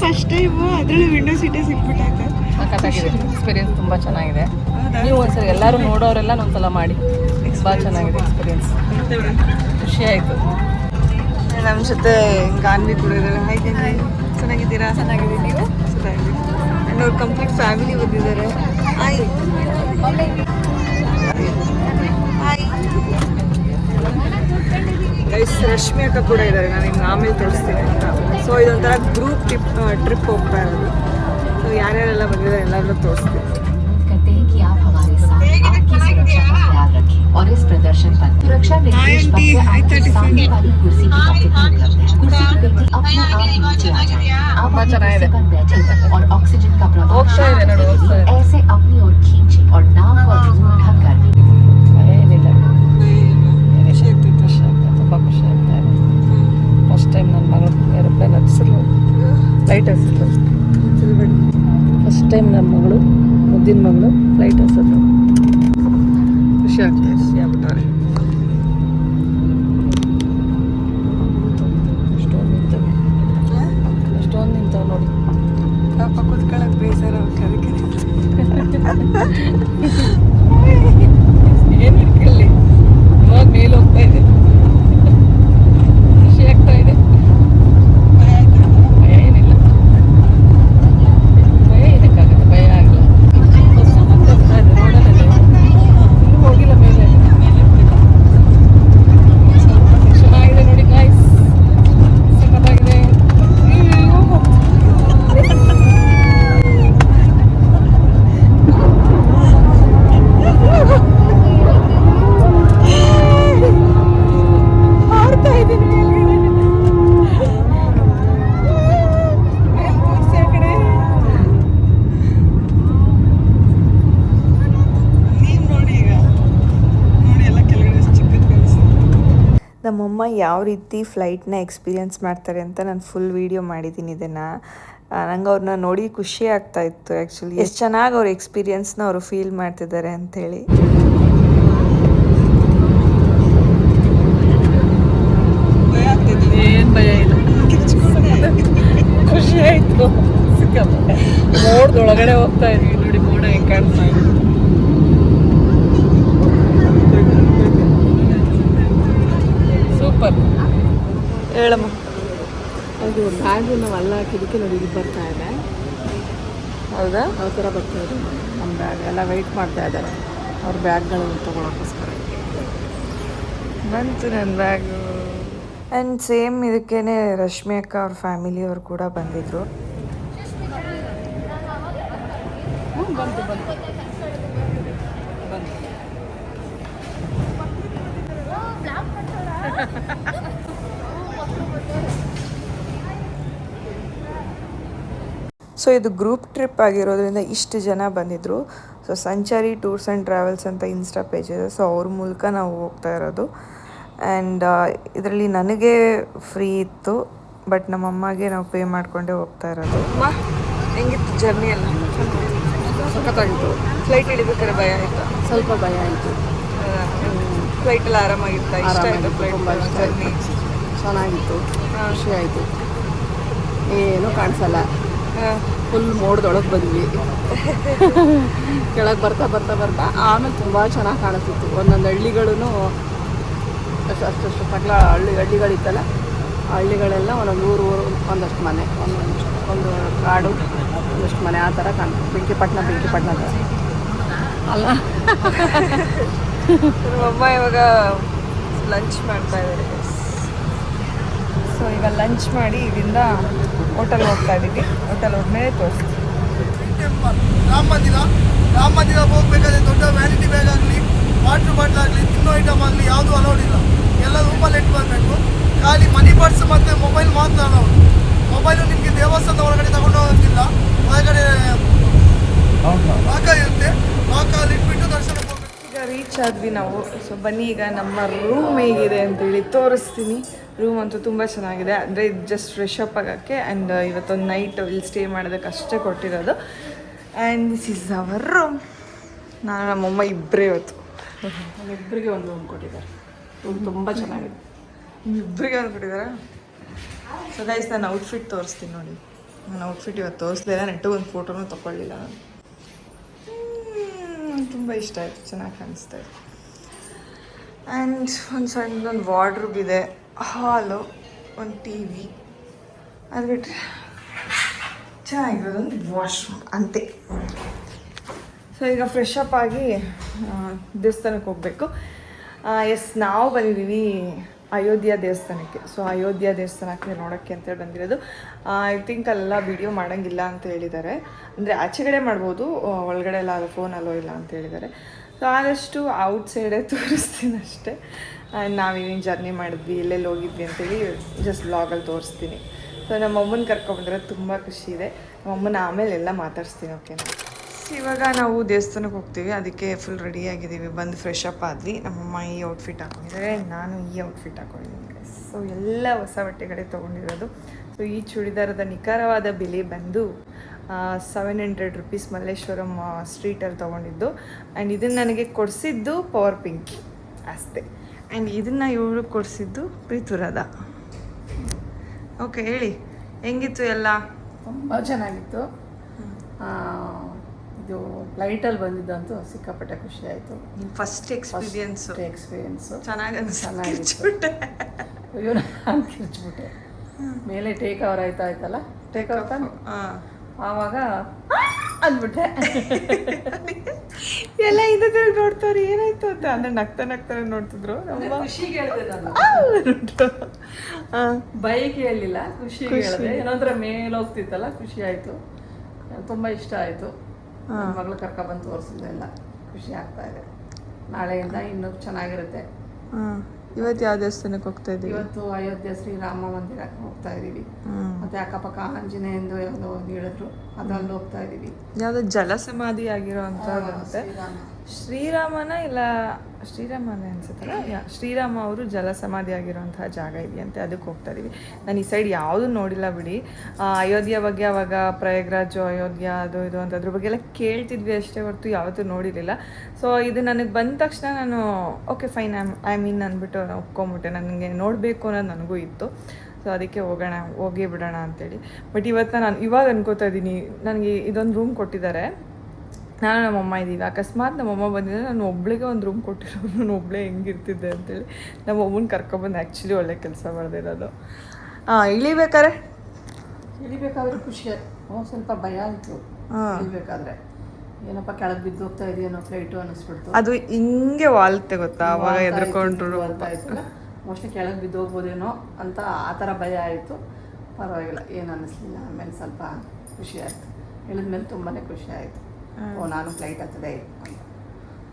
ಫಸ್ಟ್ ಟೈಮು ಅದರಲ್ಲೂ ವಿಂಡೋ ಸೀಟೇ ಸಿಕ್ಬಿಟ್ಟಾಗ ಸಖತ್ತಾಗಿದೆ. ಎಕ್ಸ್ಪೀರಿಯನ್ಸ್ ತುಂಬ ಚೆನ್ನಾಗಿದೆ. ನೀವು ಒಂದ್ಸರಿ ಎಲ್ಲರೂ ನೋಡೋರೆಲ್ಲ ಒಂದ್ಸಲ ಮಾಡಿ, ತುಂಬ ಚೆನ್ನಾಗಿದೆ ಎಕ್ಸ್ಪೀರಿಯನ್ಸ್. ಖುಷಿ ಆಯಿತು. ನಮ್ಮ ಜೊತೆ ಗಾನ್ವಿ ಕೂಡ ಇದ್ದಾರೆ. ಹಾಗೆ ಚೆನ್ನಾಗಿದ್ದೀರಾ? ಚೆನ್ನಾಗಿದ್ದೀನಿ. ನೀವು? ಚೆನ್ನಾಗಿದ್ದೀನಿ. ಆ್ಯಂಡ್ ಅವ್ರು ಕಂಪ್ಲೀಟ್ ಫ್ಯಾಮಿಲಿ ಬಂದಿದ್ದಾರೆ. Hi hi guys. ರಶ್ಮಿ ಅಕ್ಕ ಕೂಡ ಇದ್ದಾರೆ, ನಾನು ನಿಮ್ಗೆ ಆಮೇಲೆ ತೋರಿಸ್ತೀನಿ ಅಂತ. ಸೊ ಇದೊಂಥರ ಗ್ರೂಪ್ ಟ್ರಿಪ್ ಹೋಗ್ತಾ ಇರೋದು. ಸೊ ಯಾರ್ಯಾರೆಲ್ಲ ಬಂದಿದ್ದಾರೆ ಎಲ್ಲರನ್ನೂ ತೋರಿಸ್ತೀನಿ. और इस प्रदर्शन पर सुरक्षा निर्देश पत्र आपके सामने वाली कुर्सी की पॉकेट में उपलब्ध है। कुर्सी की पेटी अपने आप नीचे आ जाए। आप कुर्सी पर बैठे और ऑक्सीजन का प्रवाह ऐसे अपनी ओर खींचे और नाक और मुंह ढककर। ಏನಿಲ್ಲ, ತುಂಬ ಖುಷಿ ಆಗ್ತಾ ಇದೆ. ಫಸ್ಟ್ ಟೈಮ್ ನನ್ನ ಮಗಳು ಏರೋಪ್ಲೇನ್ ಹತ್ತಿಸಿದ್ರು, ಫ್ಲೈಟ್ ಹತ್ತಿಸಿದ್ರು. ಫಸ್ಟ್ ಟೈಮ್ ನನ್ನ ಮಗಳು, ಮುದ್ದಿನ ಮಗಳು ಫ್ಲೈಟ್ ಹತ್ತಿಸಿದ್ರು. ಖುಷಿ ಆಗ್ತದೆ. ಖುಷಿ ಆಗ್ಬಿಟ್ಟವ್ರೆ. ಅಷ್ಟೊಂದು ನಿಂತವೆ ನೋಡಿ. ಪಾಪ ಕೂತ್ಕೊಳ್ಳೋಕೆ ಬೇಜಾರು ಅದಕ್ಕೆ. ಏನು ಹಿಡ್ಕೊಳ್ಳಿ, ಇವಾಗ ಮೇಲೆ ಹೋಗ್ತಾ ಇದೆ. ಖುಷಿ ಆಗ್ತಾ ಇದೆ. ಭಯ ಏನಿಲ್ಲ, ಭಯ ಏನಕ್ಕಾಗುತ್ತೆ, ಭಯ ಆಗಲ್ಲ. ಬಸ್ಸು ಬರ್ತಾ ಇದೆ ರೋಡಲ್ಲಿ, ಇನ್ನೂ ಹೋಗಿಲ್ಲ ಮೇಲೆ. ಚೆನ್ನಾಗಿದೆ ನೋಡಿ ಗಾಯ್ಸ್, ಸಖತ್ತಾಗಿದೆ. ನಮ್ಮಮ್ಮ ಯಾವ ರೀತಿ ಫ್ಲೈಟ್ನ ಎಕ್ಸ್ಪೀರಿಯೆನ್ಸ್ ಮಾಡ್ತಾರೆ ಅಂತ ನಾನು ಫುಲ್ ವೀಡಿಯೋ ಮಾಡಿದ್ದೀನಿ. ಇದನ್ನು ನಂಗೆ ಅವ್ರನ್ನ ನೋಡಿ ಖುಷಿ ಆಗ್ತಾ ಇತ್ತು. ಆ್ಯಕ್ಚುಲಿ ಎಷ್ಟು ಚೆನ್ನಾಗಿ ಅವ್ರ ಎಕ್ಸ್ಪೀರಿಯೆನ್ಸ್ನ ಅವರು ಫೀಲ್ ಮಾಡ್ತಿದ್ದಾರೆ ಅಂಥೇಳಿ. ಏನು ಭಯ ಇಲ್ಲ, ಖುಷಿ ಆಯಿತು. ಸಿಕ್ಕಾಪಟ್ಟೆ ಮೋಡದೊಳಗಡೆ ಹೋಗ್ತಾ ಇದ್ವಿ ನೋಡಿ, ಮೋಡ ಹೆಂಗೆ ಕಾಣ್ತಾ ಇದೆ. ಸೂಪರ್. ಹೇಳಮ್ಮ. ಅದು ಬ್ಯಾಗು ನಾವು ಅಲ್ಲ ಹಾಕಿದ್ದಕ್ಕೆ ನೋಡಿ ಇಲ್ಲಿ ಬರ್ತಾ ಇದೆ. ಹೌದಾ? ಯಾವ ಥರ ಬರ್ತಾ ಇದೆ ನಮ್ಮ ಬ್ಯಾಗ್ ಎಲ್ಲ ವೆಯ್ಟ್ ಮಾಡ್ತಾ ಇದ್ದಾರೆ ಅವ್ರ ಬ್ಯಾಗ್ಗಳನ್ನು ತೊಗೊಳಕ್ಕೋಸ್ಕರ. ಬಂತು ನನ್ನ ಬ್ಯಾಗು. ಆ್ಯಂಡ್ ಸೇಮ್ ಇದಕ್ಕೇ ರಶ್ಮಿ ಅಕ್ಕ ಅವ್ರ ಫ್ಯಾಮಿಲಿಯವರು ಕೂಡ ಬಂದಿದ್ದರು. ಬಂತು ಸೊ ಇದು ಗ್ರೂಪ್ ಟ್ರಿಪ್ ಆಗಿರೋದ್ರಿಂದ ಇಷ್ಟು ಜನ ಬಂದಿದ್ದರು. ಸೊ ಸಂಚಾರಿ ಟೂರ್ಸ್ ಆ್ಯಂಡ್ ಟ್ರಾವೆಲ್ಸ್ ಅಂತ ಇನ್ಸ್ಟಾ ಪೇಜ್ ಇದೆ. ಸೊ ಅವ್ರ ಮೂಲಕ ನಾವು ಹೋಗ್ತಾ ಇರೋದು. ಆ್ಯಂಡ್ ಇದರಲ್ಲಿ ನನಗೆ ಫ್ರೀ ಇತ್ತು, ಬಟ್ ನಮ್ಮಮ್ಮಗೆ ನಾವು ಪೇ ಮಾಡಿಕೊಂಡೇ ಹೋಗ್ತಾ ಇರೋದು. ಹೆಂಗಿತ್ತು ಜರ್ನಿ ಎಲ್ಲ? ಸಖತ್ತಾಗಿತ್ತು. ಫ್ಲೈಟ್ ಇಳಿಬೇಕಾದ್ರೆ ಭಯ ಆಯಿತಾ? ಸ್ವಲ್ಪ ಭಯ ಆಯಿತು. ಫ್ಲೈಟೆಲ್ಲ ಆರಾಮಾಗಿತ್ತಾ? ಇಷ್ಟ ಆಯಿತು ಫ್ಲೈಟ್ ತುಂಬ ಇಷ್ಟ ಜರ್ನಿ? ಚೆನ್ನಾಗಿತ್ತು, ಖುಷಿ ಆಯಿತು. ಏನೂ ಕಾಣಿಸಲ್ಲ, ಫುಲ್ ಮೋಡದೊಳಗೆ ಬಂದ್ವಿ. ಕೆಳಗೆ ಬರ್ತಾ ಬರ್ತಾ ಬರ್ತಾ ಆಮೇಲೆ ತುಂಬ ಚೆನ್ನಾಗಿ ಕಾಣಿಸ್ತಿತ್ತು. ಒಂದೊಂದು ಹಳ್ಳಿಗಳೂ ಅಷ್ಟು ಪಗ್ಲ ಹಳ್ಳಿಗಳಿತ್ತಲ್ಲ, ಆ ಹಳ್ಳಿಗಳೆಲ್ಲ ಒಂದೊಂದು ಊರು ಒಂದಷ್ಟು ಮನೆ, ಒಂದು ಕಾಡು, ಒಂದಷ್ಟು ಮನೆ, ಆ ಥರ ಕಾಣ್ತು. ಬೆಂಕಿಪಟ್ಟಣ ಥರ ಅಲ್ಲ. ನಮ್ಮಮ್ಮ ಇವಾಗ ಲಂಚ್ ಮಾಡ್ತಾ ಇದ್ದಾರೆ. ಸೊ ಈಗ ಲಂಚ್ ಮಾಡಿ ಇಲ್ಲಿಂದ ಹೋಟೆಲ್ ಹೋಗ್ತಾ ಇದ್ದೀವಿ. ಹೋಟೆಲ್ ಹೋದ್ಮೇಲೆ ತೋರಿಸ್ತೀವಿ. ರಾಮ ಮಂದಿರ ಹೋಗ್ಬೇಕಾದ್ರೆ ದೊಡ್ಡ ವ್ಯಾನಿಟಿ ಬ್ಯಾಗ್ ಆಗಲಿ, ವಾಟರ್ ಬಾಟ್ಲ್ ಆಗಲಿ, ತಿನ್ನೋ ಐಟಮ್ ಆಗಲಿ ಯಾವುದೂ ಅಲೌಡ್ ಇಲ್ಲ. ಎಲ್ಲ ರೂಮಲ್ಲಿ ಇಟ್ಟು ಬರಬೇಕು. ಖಾಲಿ ಮನಿ ಪರ್ಸ್ ಮತ್ತು ಮೊಬೈಲ್ ಮಾತ್ರ ಅಲೌಡ್. ಮೊಬೈಲು ನಿಮಗೆ ದೇವಸ್ಥಾನದ ಒಳಗಡೆ ತಗೊಂಡು ಹೋಗೋದಿಲ್ಲ. ಹೊರಗಡೆ ವಾಕ ಇರುತ್ತೆ, ವಾಕಲ್ಲಿ ಇಟ್ಬಿಟ್ಟು ದರ್ಶನಕ್ಕೆ ಹೋಗ್ಬೇಕು. ಈಗ ರೀಚ್ ಆದ್ವಿ ನಾವು. ಸೊ ಬನ್ನಿ ಈಗ ನಮ್ಮ ರೂಮ್ ಹೇಗಿದೆ ಅಂತೇಳಿ ತೋರಿಸ್ತೀನಿ. ರೂಮ್ ಅಂತೂ ತುಂಬ ಚೆನ್ನಾಗಿದೆ. ಅಂದರೆ ಇದು ಜಸ್ಟ್ ಫ್ರೆಶ್ ಅಪ್ ಆಗೋಕ್ಕೆ ಆ್ಯಂಡ್ ಇವತ್ತೊಂದು ನೈಟ್ ಇಲ್ಲಿ ಸ್ಟೇ ಮಾಡೋದಕ್ಕೆ ಅಷ್ಟೇ ಕೊಟ್ಟಿರೋದು. And this is our room. ನಾನು ನಮ್ಮಮ್ಮ ಇಬ್ಬರೇ ಇವತ್ತು. ಇಬ್ಬರಿಗೆ ಒಂದು ರೂಮ್ ಕೊಟ್ಟಿದ್ದಾರೆ. ರೂಮ್ ತುಂಬ ಚೆನ್ನಾಗಿದೆ. ಇಬ್ಬರಿಗೆ ಒಂದು ಕೊಟ್ಟಿದ್ದಾರೆ. ಸೊ ಗೈಸ್ ನಾನು ಔಟ್ಫಿಟ್ ತೋರಿಸ್ತೀನಿ ನೋಡಿ. ನಾನು ಔಟ್ಫಿಟ್ ಇವತ್ತು ತೋರಿಸ್ಲಿಲ್ಲ, ನೆಟ್ಟಿಗೆ ಒಂದು ಫೋಟೋನೂ ತೊಗೊಳ್ಳಿಲ್ಲ ನಾನು. ತುಂಬ ಇಷ್ಟ ಆಯಿತು, ಚೆನ್ನಾಗಿ ಕಾಣಿಸ್ತಾ ಇದೆ. ಆ್ಯಂಡ್ ಒಂದು ಸಣ್ಣದೊಂದು ವಾರ್ಡ್ರೂಬ್ ಇದೆ, ಹಾಲು, ಒಂದು ಟಿ ವಿ, ಅದು ಬಿಟ್ಟರೆ ಚೆನ್ನಾಗಿರೋದೊಂದು ವಾಶ್ರೂಮ್ ಅಂತೆ. ಸೊ ಈಗ ಫ್ರೆಶ್ ಅಪ್ ಆಗಿ ದೇವಸ್ಥಾನಕ್ಕೆ ಹೋಗಬೇಕು. ಎಸ್, ನಾವು ಬಂದಿದ್ದೀವಿ ಅಯೋಧ್ಯ ದೇವಸ್ಥಾನಕ್ಕೆ. ಸೊ ಅಯೋಧ್ಯ ದೇವಸ್ಥಾನಕ್ಕೆ ನೋಡೋಕ್ಕೆ ಅಂತೇಳಿ ಬಂದಿರೋದು. ಐ ಥಿಂಕ್ ಅಲ್ಲೆಲ್ಲ ವಿಡಿಯೋ ಮಾಡೋಂಗಿಲ್ಲ ಅಂತ ಹೇಳಿದ್ದಾರೆ. ಅಂದರೆ ಆಚೆಗಡೆ ಮಾಡ್ಬೋದು, ಒಳಗಡೆ ಎಲ್ಲ ಅದು ಫೋನ್ ಅಲೋ ಇಲ್ಲ ಅಂತ ಹೇಳಿದ್ದಾರೆ. ಸೊ ಆದಷ್ಟು ಔಟ್ ಸೈಡೇ ತೋರಿಸ್ತೀನಿ ಅಷ್ಟೇ. ಆ್ಯಂಡ್ ನಾವೇನೇನು ಜರ್ನಿ ಮಾಡಿದ್ವಿ, ಎಲ್ಲೆಲ್ಲಿ ಹೋಗಿದ್ವಿ ಅಂತೇಳಿ ಜಸ್ಟ್ ವ್ಲಾಗಲ್ಲಿ ತೋರಿಸ್ತೀನಿ. ಸೊ ನಮ್ಮ ಅಮ್ಮನ ಕರ್ಕೊಬಂದ್ರೆ ತುಂಬ ಖುಷಿ ಇದೆ. ನಮ್ಮಮ್ಮನ ಆಮೇಲೆ ಎಲ್ಲ ಮಾತಾಡಿಸ್ತೀನಿ. ಓಕೆನಾ? ಇವಾಗ ನಾವು ದೇವಸ್ಥಾನಕ್ಕೆ ಹೋಗ್ತೀವಿ, ಅದಕ್ಕೆ ಫುಲ್ ರೆಡಿ ಆಗಿದ್ದೀವಿ. ಬಂದು ಫ್ರೆಶ್ ಅಪ್ ಆದ್ವಿ. ನಮ್ಮಮ್ಮ ಈ ಔಟ್ಫಿಟ್ ಹಾಕೊಂಡಿದ್ದಾರೆ, ನಾನು ಈ ಔಟ್ಫಿಟ್ ಹಾಕೊಂಡಿದ್ದೀನಿ. ಸೊ ಎಲ್ಲ ಹೊಸ ಬಟ್ಟೆಗಳೇ ತೊಗೊಂಡಿರೋದು. ಸೊ ಈ ಚೂಡಿದಾರದ ನಿಖರವಾದ ಬೆಲೆ ಬಂದು 700 ರುಪೀಸ್ ಮಲ್ಲೇಶ್ವರಂ ಸ್ಟ್ರೀಟಲ್ಲಿ ತೊಗೊಂಡಿದ್ದು. ಆ್ಯಂಡ್ ಇದನ್ನು ನನಗೆ ಕೊಡಿಸಿದ್ದು ಪವರ್ ಪಿಂಕಿ ಅಷ್ಟೇ. ಆ್ಯಂಡ್ ಇದನ್ನು ಇವಳು ಕೊಡಿಸಿದ್ದು ಪ್ರೀತುರದ. ಓಕೆ, ಹೇಳಿ ಹೆಂಗಿತ್ತು ಎಲ್ಲ? ತುಂಬ ಚೆನ್ನಾಗಿತ್ತು. ಇದು ಫ್ಲೈಟಲ್ಲಿ ಬಂದಿದ್ದಂತೂ ಸಿಕ್ಕಾಪಟ್ಟೆ ಖುಷಿ ಆಯಿತು. ನಿಮ್ಮ ಫಸ್ಟ್ ಎಕ್ಸ್ಪೀರಿಯೆನ್ಸು ಚೆನ್ನಾಗಿತ್ತು. ಅಯ್ಯೋ, ನಾನು ಕಿರ್ಚ್ಬಿಟ್ಟೆ. ಮೇಲೆ ಟೇಕ್ ಓವರ್ ಆಯ್ತಲ್ಲ, ಟೇಕ್ ಓವರ್ ತಾನೆ, ಆವಾಗ ಅಂದ್ಬಿಟ್ಟೆ. ಎಲ್ಲ ಇದೇ ನೋಡ್ತಾರೆ ಏನಾಯ್ತು ಅಂತ. ಅಂದರೆ ನಗ್ತಾನೆ ನೋಡ್ತಿದ್ರು. ಖುಷಿಗೆ ಹೇಳಿದೆ ನಾನು, ಬೈಕ್ ಹೇಳಿಲ್ಲ, ಖುಷಿಗೆ ಹೇಳಿದೆ. ಏನಂದ್ರೆ ಮೇಲೆ ಹೋಗ್ತಿತ್ತಲ್ಲ, ಖುಷಿ ಆಯಿತು, ತುಂಬ ಇಷ್ಟ ಆಯಿತು. ನನ್ನ ಮಗಳು ಕರ್ಕೊಬಂದು ತೋರಿಸಿದೆ, ಎಲ್ಲ ಖುಷಿ ಆಗ್ತಾ ಇದೆ. ನಾಳೆಯಿಂದ ಇನ್ನೂ ಚೆನ್ನಾಗಿರುತ್ತೆ. ಇವತ್ತು ಯಾವ ದೇವಸ್ಥಾನಕ್ಕೆ ಹೋಗ್ತಾ ಇದ್ದೀವಿ? ಇವತ್ತು ಅಯೋಧ್ಯೆ ಶ್ರೀರಾಮ ಮಂದಿರಕ್ಕೆ ಹೋಗ್ತಾ ಇದೀವಿ. ಮತ್ತೆ ಅಕ್ಕಪಕ್ಕ ಆಂಜನೇಯಂದು ಯಾವುದೋ ಒಂದು ಹೇಳಿದ್ರು, ಅದಲ್ಲಿ ಹೋಗ್ತಾ ಇದೀವಿ. ಯಾವುದೋ ಜಲಸಮಾಧಿ ಆಗಿರೋ ಅಂಥದ್ದಂತೆ. ಶ್ರೀರಾಮನ ಇಲ್ಲ ಶ್ರೀರಾಮನೇ ಅನ್ಸುತ್ತಲ್ಲ, ಶ್ರೀರಾಮ ಅವರು ಜಲಸಮಾಧಿ ಆಗಿರೋಂತಹ ಜಾಗ ಇದೆಯಂತೆ, ಅದಕ್ಕೆ ಹೋಗ್ತಾ ಇದೀವಿ. ನಾನು ಈ ಸೈಡ್ ಯಾವುದೂ ನೋಡಿಲ್ಲ ಬಿಡಿ. ಅಯೋಧ್ಯ ಬಗ್ಗೆ ಅವಾಗ ಪ್ರಯಾಗ್ರಾಜು, ಅಯೋಧ್ಯ, ಅದು ಇದು ಅಂತ ಅದ್ರ ಬಗ್ಗೆ ಎಲ್ಲ ಕೇಳ್ತಿದ್ವಿ ಅಷ್ಟೇ ಹೊರತು ಯಾವತ್ತೂ ನೋಡಿರಲಿಲ್ಲ. ಸೊ ಇದು ನನಗೆ ಬಂದ ತಕ್ಷಣ ನಾನು ಓಕೆ ಫೈನ್, ಐ ಮೀನ್ ಅಂದ್ಬಿಟ್ಟು ಒಪ್ಕೊಂಬಿಟ್ಟೆ. ನನಗೆ ನೋಡಬೇಕು ಅನ್ನೋದು ನನಗೂ ಇತ್ತು. ಸೊ ಅದಕ್ಕೆ ಹೋಗೇ ಬಿಡೋಣ ಅಂತೇಳಿ. ಬಟ್ ಇವತ್ತು ನಾನು ಇವಾಗ ಅನ್ಕೋತಾ ಇದ್ದೀನಿ, ನನಗೆ ಇದೊಂದು ರೂಮ್ ಕೊಟ್ಟಿದ್ದಾರೆ, ನಾನು ನಮ್ಮಮ್ಮ ಇದ್ದೀವಿ. ಅಕಸ್ಮಾತ್ ನಮ್ಮಮ್ಮ ಬಂದಿದ್ದರೆ ನಾನು ಒಬ್ಳಿಗೆ ಒಂದು ರೂಮ್ ಕೊಟ್ಟಿರೋದು, ನಾನು ಒಬ್ಬಳೇ ಹೆಂಗಿರ್ತಿದ್ದೆ ಅಂತೇಳಿ ನಮ್ಮ ಅಮ್ಮನ ಕರ್ಕೊಬಂದು ಆ್ಯಕ್ಚುಲಿ ಒಳ್ಳೆ ಕೆಲಸ ಮಾಡಿದಿರೋದು. ಇಳಿಬೇಕಾದ್ರೆ ಖುಷಿ ಆಯ್ತು, ಸ್ವಲ್ಪ ಭಯ ಆಯಿತು ಇಳಿಬೇಕಾದ್ರೆ. ಏನಪ್ಪ ಕೆಳಗೆ ಬಿದ್ದು ಹೋಗ್ತಾ ಇದೆಯೇನೋ ಫ್ಲೈಟು ಅನ್ನಿಸ್ಬಿಡ್ತು. ಅದು ಹಿಂಗೆ ವಾಲ್ತೆ ಗೊತ್ತಾ, ಅವಾಗ ಎದ್ರುಕೊಂಡ್ರು ಅಂತ ಆಯ್ತು. ಮೋಸ್ಟ್ಲಿ ಕೆಳಗೆ ಬಿದ್ದು ಹೋಗ್ಬೋದೇನೋ ಅಂತ ಆ ಥರ ಭಯ ಆಯಿತು. ಪರವಾಗಿಲ್ಲ, ಏನು ಅನ್ನಿಸ್ಲಿಲ್ಲ. ಆಮೇಲೆ ಸ್ವಲ್ಪ ಖುಷಿ ಆಯಿತು. ಇಳಿದ್ಮೇಲೆ ತುಂಬಾ ಖುಷಿ ಆಯಿತು. ನಾನು ಫ್ಲೈಟ್ ಹತ್ತದೆ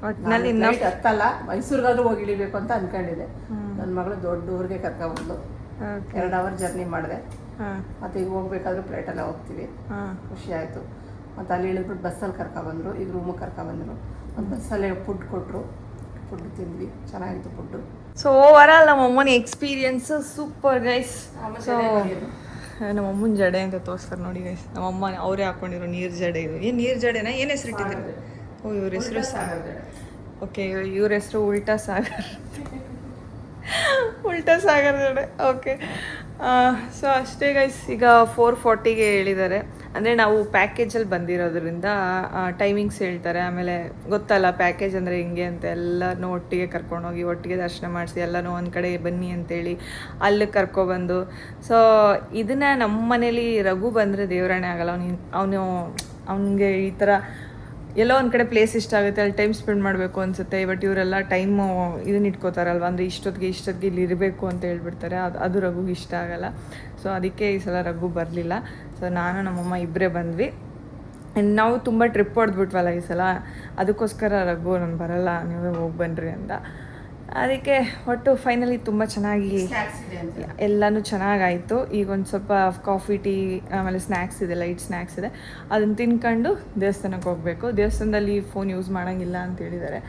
ಒಟ್ಟಿನಲ್ಲಿ ಫ್ಲೈಟ್ ಹತ್ತಲ್ಲ, ಮೈಸೂರಿಗಾದ್ರೂ ಹೋಗಿ ಇಳಿಬೇಕು ಅಂತ ಅಂದ್ಕೊಂಡಿದ್ದೆ. ನನ್ನ ಮಗಳು ದೊಡ್ಡ ಊರಿಗೆ ಕರ್ಕೊಂಡ್ಬಂದು 2 ಅವರ್ ಜರ್ನಿ ಮಾಡಿದೆ. ಮತ್ತು ಈಗ ಹೋಗ್ಬೇಕಾದ್ರೂ ಫ್ಲೈಟಲ್ಲೇ ಹೋಗ್ತೀವಿ. ಖುಷಿ ಆಯಿತು. ಮತ್ತು ಅಲ್ಲಿ ಇಳಿದ್ಬಿಟ್ಟು ಬಸ್ಸಲ್ಲಿ ಕರ್ಕೊಬಂದರು, ಈಗ ರೂಮಿಗೆ ಕರ್ಕೊಬಂದರು. ಮತ್ತು ಬಸ್ಸಲ್ಲೇ ಫುಡ್ ಕೊಟ್ಟರು, ಫುಡ್ ತಿಂದ್ವಿ, ಚೆನ್ನಾಗಿತ್ತು ಫುಡ್ಡು. ಸೊ ಓವರಾಲ್ ನಮ್ಮ ಅಮ್ಮನ ಎಕ್ಸ್ಪೀರಿಯನ್ಸ್ ಸೂಪರ್ ಗೈಸ್. ಸೊ ನಮ್ಮಮ್ಮನ ಜಡೆ ಅಂತ ತೋರಿಸ್ತಾರೆ ನೋಡಿ ಗೈಸ್. ನಮ್ಮಮ್ಮ ಅವರೇ ಹಾಕೊಂಡಿರೋ ನೀರು ಜಡೆ ಇದು. ಏನು ನೀರು ಜಡೆನಾ? ಏನು ಹೆಸರು ಇಟ್ಟಿದ್ದೀರಿ? ಓ ಇವ್ರ ಹೆಸರು ಸಾಗರ್. ಓಕೆ, ಇವ್ರ ಹೆಸರು ಉಲ್ಟಾ ಸಾಗರ್. ಉಲ್ಟಾ ಸಾಗರ್ ಜಡೆ. ಓಕೆ, ಸೊ ಅಷ್ಟೇ ಗೈಸ್. ಈಗ 4:40ಗೆ ಹೇಳಿದ್ದಾರೆ. ಅಂದರೆ ನಾವು ಪ್ಯಾಕೇಜಲ್ಲಿ ಬಂದಿರೋದ್ರಿಂದ ಟೈಮಿಂಗ್ಸ್ ಹೇಳ್ತಾರೆ. ಆಮೇಲೆ ಗೊತ್ತಲ್ಲ ಪ್ಯಾಕೇಜ್ ಅಂದರೆ ಹಿಂಗೆ ಅಂತ, ಎಲ್ಲನೂ ಒಟ್ಟಿಗೆ ಕರ್ಕೊಂಡೋಗಿ ಒಟ್ಟಿಗೆ ದರ್ಶನ ಮಾಡಿಸಿ ಎಲ್ಲನೂ ಒಂದು ಕಡೆ ಬನ್ನಿ ಅಂತೇಳಿ ಅಲ್ಲಿ ಕರ್ಕೊಬಂದು. ಸೊ ಇದನ್ನು ನಮ್ಮ ಮನೇಲಿ ರಘು ಬಂದರೆ ದೇವರಾಣೆ ಆಗಲ್ಲ. ಅವನಿಗೆ ಈ ಥರ ಎಲ್ಲೋ ಒಂದು ಕಡೆ ಪ್ಲೇಸ್ ಇಷ್ಟ ಆಗುತ್ತೆ, ಅಲ್ಲಿ ಟೈಮ್ ಸ್ಪೆಂಡ್ ಮಾಡಬೇಕು ಅನಿಸುತ್ತೆ. ಬಟ್ ಇವರೆಲ್ಲ ಟೈಮು ಇದನ್ನ ಇಟ್ಕೋತಾರಲ್ವ, ಅಂದರೆ ಇಷ್ಟೊತ್ತಿಗೆ ಇಲ್ಲಿ ಇರಬೇಕು ಅಂತ ಹೇಳ್ಬಿಡ್ತಾರೆ. ಅದು ರಘುಗೆ ಇಷ್ಟ ಆಗಲ್ಲ. ಸೊ ಅದಕ್ಕೆ ಈ ಸಲ ರಘು ಬರಲಿಲ್ಲ. ಸೊ ನಾನು ನಮ್ಮಮ್ಮ ಇಬ್ಬರೇ ಬಂದ್ವಿ. ನಾವು ತುಂಬ ಟ್ರಿಪ್ ಹೊಡೆದ್ಬಿಟ್ವಲ್ಲ ಈ ಸಲ, ಅದಕ್ಕೋಸ್ಕರ ರಘು ನಾನು ಬರಲ್ಲ, ನೀವೇ ಹೋಗಿ ಬನ್ನಿರಿ ಅಂತ. ಅದಕ್ಕೆ ಒಟ್ಟು ಫೈನಲಿ ತುಂಬ ಚೆನ್ನಾಗಿ ಎಲ್ಲನೂ ಚೆನ್ನಾಗಾಯಿತು. ಈಗ ಒಂದು ಸ್ವಲ್ಪ ಕಾಫಿ ಟೀ ಆಮೇಲೆ ಸ್ನ್ಯಾಕ್ಸ್ ಇದೆ, ಲೈಟ್ ಸ್ನ್ಯಾಕ್ಸ್ ಇದೆ, ಅದನ್ನು ತಿನ್ಕೊಂಡು ದೇವಸ್ಥಾನಕ್ಕೆ ಹೋಗಬೇಕು. ದೇವಸ್ಥಾನದಲ್ಲಿ ಫೋನ್ ಯೂಸ್ ಮಾಡೋಂಗಿಲ್ಲ ಅಂತ ಹೇಳಿದ್ದಾರೆ.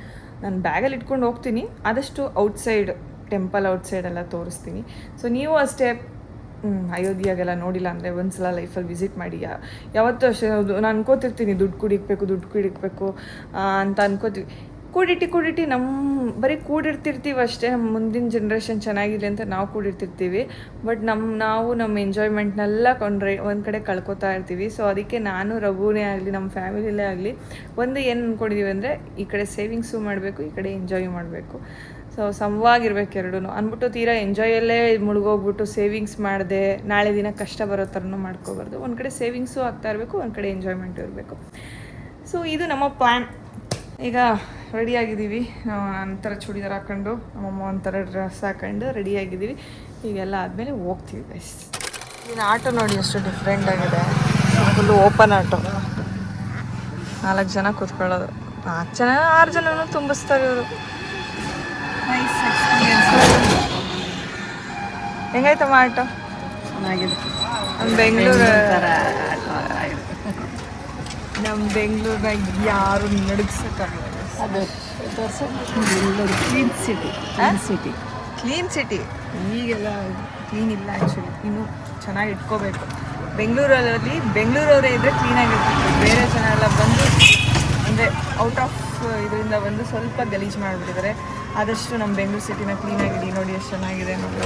ನಾನು ಬ್ಯಾಗಲ್ಲಿ ಇಟ್ಕೊಂಡು ಹೋಗ್ತೀನಿ, ಆದಷ್ಟು ಔಟ್ಸೈಡ್ ಟೆಂಪಲ್ ಔಟ್ಸೈಡ್ ಎಲ್ಲ ತೋರಿಸ್ತೀನಿ. ಸೊ ನೀವು ಅಷ್ಟೇ ಅಯೋಧ್ಯೆಗೆಲ್ಲ ನೋಡಿಲ್ಲ ಅಂದರೆ ಒಂದು ಸಲ ಲೈಫಲ್ಲಿ ವಿಸಿಟ್ ಮಾಡಿ. ಯಾವತ್ತೂ ಅಷ್ಟೇ ನಾನು ಅನ್ಕೋತಿರ್ತೀನಿ ದುಡ್ಡು ಕುಡಿಕ್ಬೇಕು ಅಂತ ಅನ್ಕೋತೀವಿ. ಕೂಡಿಟ್ಟು ನಮ್ಮ ಬರೀ ಕೂಡಿರ್ತಿರ್ತೀವಿ ಅಷ್ಟೇ. ಮುಂದಿನ ಜನ್ರೇಷನ್ ಚೆನ್ನಾಗಿರಲಿ ಅಂತ ನಾವು ಕೂಡಿರ್ತಿರ್ತೀವಿ. ಬಟ್ ನಮ್ಮ ಎಂಜಾಯ್ಮೆಂಟ್ನೆಲ್ಲ ಒಂದು ಕಡೆ ಕಳ್ಕೊತಾ ಇರ್ತೀವಿ. ಸೊ ಅದಕ್ಕೆ ನಾನು ರಘುನೇ ಆಗಲಿ ನಮ್ಮ ಫ್ಯಾಮಿಲಿಲೇ ಆಗಲಿ ಒಂದು ಏನು ಅಂದ್ಕೊಂಡಿದ್ದೀವಿ ಅಂದರೆ ಈ ಕಡೆ ಸೇವಿಂಗ್ಸು ಮಾಡಬೇಕು, ಈ ಕಡೆ ಎಂಜಾಯ್ ಮಾಡಬೇಕು. ಸೊ ಸಮವಾಗಿರ್ಬೇಕು ಎರಡೂ ಅಂದ್ಬಿಟ್ಟು ತೀರಾ ಎಂಜಾಯಲ್ಲೇ ಮುಳುಗೋಗ್ಬಿಟ್ಟು ಸೇವಿಂಗ್ಸ್ ಮಾಡಿದೆ ನಾಳೆ ದಿನ ಕಷ್ಟ ಬರೋ ಥರನೂ ಮಾಡ್ಕೋಬಾರ್ದು. ಒಂದು ಕಡೆ ಸೇವಿಂಗ್ಸು ಆಗ್ತಾ ಇರಬೇಕು, ಒಂದು ಕಡೆ ಎಂಜಾಯ್ಮೆಂಟು ಇರಬೇಕು. ಸೊ ಇದು ನಮ್ಮ ಪ್ಲ್ಯಾನ್. ಈಗ ರೆಡಿಯಾಗಿದ್ದೀವಿ. ನಾವು ಒಂಥರ ಚೂಡಿದಾರ್ ಹಾಕ್ಕೊಂಡು, ನಮ್ಮಮ್ಮ ಒಂಥರ ಡ್ರೆಸ್ ಹಾಕೊಂಡು ರೆಡಿಯಾಗಿದ್ದೀವಿ. ಈಗೆಲ್ಲ ಆದಮೇಲೆ ಹೋಗ್ತೀವಿ ಗೈಸ್. ಇನ್ನು ಆಟೋ ನೋಡಿ ಎಷ್ಟು ಡಿಫ್ರೆಂಟ್ ಆಗಿದೆ. ಫುಲ್ಲು ಓಪನ್ ಆಟೋ, 4 ಜನ ಕೂತ್ಕೊಳ್ಳೋದು. 4 ಜನ 6 ಜನನೂ ತುಂಬಿಸ್ತಾರೆ ಇವರು. Nice experience. ಹೆಂಗಾಯ್ತಮ್ಮ ಆಟೋ? ಚೆನ್ನಾಗಿದೆ. ನಮ್ಮ ಬೆಂಗಳೂರಾಗ ಯಾರು ನಡುಗ್ಸೋಕ್ಕಾಗಲ್ಲ. ಅದು ಕ್ಲೀನ್ ಸಿಟಿ ಈಗೆಲ್ಲ ಕ್ಲೀನ್ ಇಲ್ಲ. ಆ್ಯಕ್ಚುಲಿ ಇನ್ನೂ ಚೆನ್ನಾಗಿ ಇಟ್ಕೋಬೇಕು. ಬೆಂಗಳೂರವರೇ ಇದ್ದರೆ ಕ್ಲೀನಾಗಿರ್ತಿತ್ತು. ಬೇರೆ ಜನ ಎಲ್ಲ ಬಂದು ಅಂದರೆ ಔಟ್ ಆಫ್ ಇದರಿಂದ ಬಂದು ಸ್ವಲ್ಪ ಗಲೀಜು ಮಾಡಿಬಿಟ್ಟಿದ್ದಾರೆ. ಆದಷ್ಟು ನಮ್ಮ ಬೆಂಗಳೂರು ಸಿಟಿನ ಕ್ಲೀನಾಗಿಡಿ. ನೋಡಿ ಎಷ್ಟು ಚೆನ್ನಾಗಿದೆ ನೋಡಿ.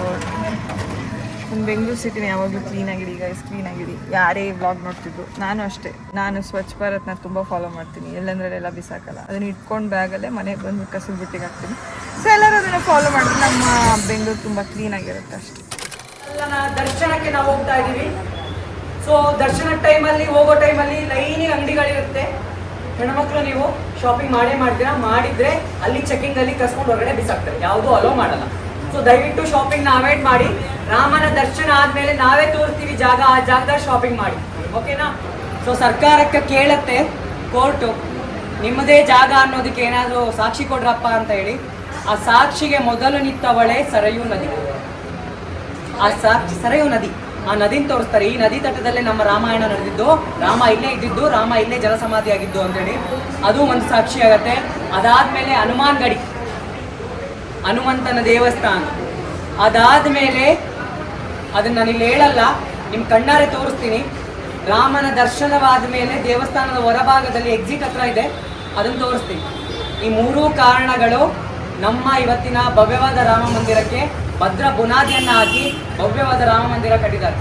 ನಮ್ಮ ಬೆಂಗಳೂರು ಸಿಟಿನ ಯಾವಾಗಲೂ ಕ್ಲೀನಾಗಿಡಿ ಗೈಸ್, ಕ್ಲೀನಾಗಿಡಿ. ಯಾರೇ ವ್ಲಾಗ್ ನೋಡ್ತಿದ್ರು, ನಾನು ಅಷ್ಟೇ. ನಾನು ಸ್ವಚ್ಛ ಭಾರತ್ನ ತುಂಬ ಫಾಲೋ ಮಾಡ್ತೀನಿ. ಎಲ್ಲಂದ್ರೆಲ್ಲ ಬಿಸಾಕಲ್ಲ, ಅದನ್ನು ಇಟ್ಕೊಂಡು ಬ್ಯಾಗಲ್ಲೇ ಮನೆಗೆ ಬಂದು ಕಸದ ಬಿಟ್ಟಿಗೆ ಹಾಕ್ತೀನಿ. ಸೊ ಎಲ್ಲರೂ ಅದನ್ನು ಫಾಲೋ ಮಾಡಿದ್ರೆ ನಮ್ಮ ಬೆಂಗಳೂರು ತುಂಬ ಕ್ಲೀನಾಗಿರುತ್ತೆ ಅಷ್ಟೇ. ದರ್ಶನಕ್ಕೆ ನಾವು ಹೋಗ್ತಾ ಇದ್ದೀವಿ. ಸೊ ದರ್ಶನ ಟೈಮಲ್ಲಿ ಹೋಗೋ ಟೈಮಲ್ಲಿ ಲೈನಿಗೆ ಅಂಗಡಿಗಳಿರುತ್ತೆ. ಹೆಣ್ಮಕ್ಳು ನೀವು ಶಾಪಿಂಗ್ ಮಾಡ್ತೀರಾ, ಮಾಡಿದರೆ ಅಲ್ಲಿ ಚೆಕಿಂಗಲ್ಲಿ ಕಸ್ಕೊಂಡು ಹೊರಗಡೆ ಬಿಸಾಕ್ತಾರೆ, ಯಾವುದೂ ಅಲೋ ಮಾಡಲ್ಲ. ಸೊ ದಯವಿಟ್ಟು ಶಾಪಿಂಗ್ನ ಅವಾಯ್ಡ್ ಮಾಡಿ. ರಾಮನ ದರ್ಶನ ಆದಮೇಲೆ ನಾವೇ ತೋರಿಸ್ತೀವಿ ಜಾಗ, ಆ ಜಾಗದಲ್ಲಿ ಶಾಪಿಂಗ್ ಮಾಡಿ, ಓಕೆನಾ? ಸೊ ಸರ್ಕಾರಕ್ಕೆ ಕೇಳುತ್ತೆ ಕೋರ್ಟು, ನಿಮ್ಮದೇ ಜಾಗ ಅನ್ನೋದಕ್ಕೆ ಏನಾದರೂ ಸಾಕ್ಷಿ ಕೊಡ್ರಪ್ಪ ಅಂತ ಹೇಳಿ. ಆ ಸಾಕ್ಷಿಗೆ ಮೊದಲು ನಿಂತವಳೆ ಸರಯೂ ನದಿ. ಆ ಸರಯೂ ನದಿ, ಆ ನದಿನ ತೋರಿಸ್ತಾರೆ. ಈ ನದಿ ತಟದಲ್ಲೇ ನಮ್ಮ ರಾಮಾಯಣ ನಡೆದಿದ್ದು, ರಾಮ ಇಲ್ಲೇ ಇದ್ದಿದ್ದು, ರಾಮ ಇಲ್ಲೇ ಜಲಸಮಾಧಿ ಆಗಿದ್ದು ಅಂತೇಳಿ ಅದು ಒಂದು ಸಾಕ್ಷಿ ಆಗತ್ತೆ. ಅದಾದಮೇಲೆ ಹನುಮಾನ್ ಗಡಿ, ಹನುಮಂತನ ದೇವಸ್ಥಾನ. ಅದಾದಮೇಲೆ ಅದನ್ನು ನಾನಿಲ್ಲಿ ಹೇಳಲ್ಲ, ನಿಮ್ಮ ಕಣ್ಣಾರೆ ತೋರಿಸ್ತೀನಿ. ರಾಮನ ದರ್ಶನವಾದ ಮೇಲೆ ದೇವಸ್ಥಾನದ ಹೊರಭಾಗದಲ್ಲಿ ಎಕ್ಸಿಟ್ ಹತ್ರ ಇದೆ, ಅದನ್ನು ತೋರಿಸ್ತೀನಿ. ಈ 3 ಕಾರಣಗಳು ನಮ್ಮ ಇವತ್ತಿನ ಭವ್ಯವಾದ ರಾಮ ಮಂದಿರಕ್ಕೆ ಭದ್ರ ಬುನಾದಿಯನ್ನು ಹಾಕಿ ಭವ್ಯವಾದ ರಾಮ ಮಂದಿರ ಕಟ್ಟಿದ್ದಾರೆ.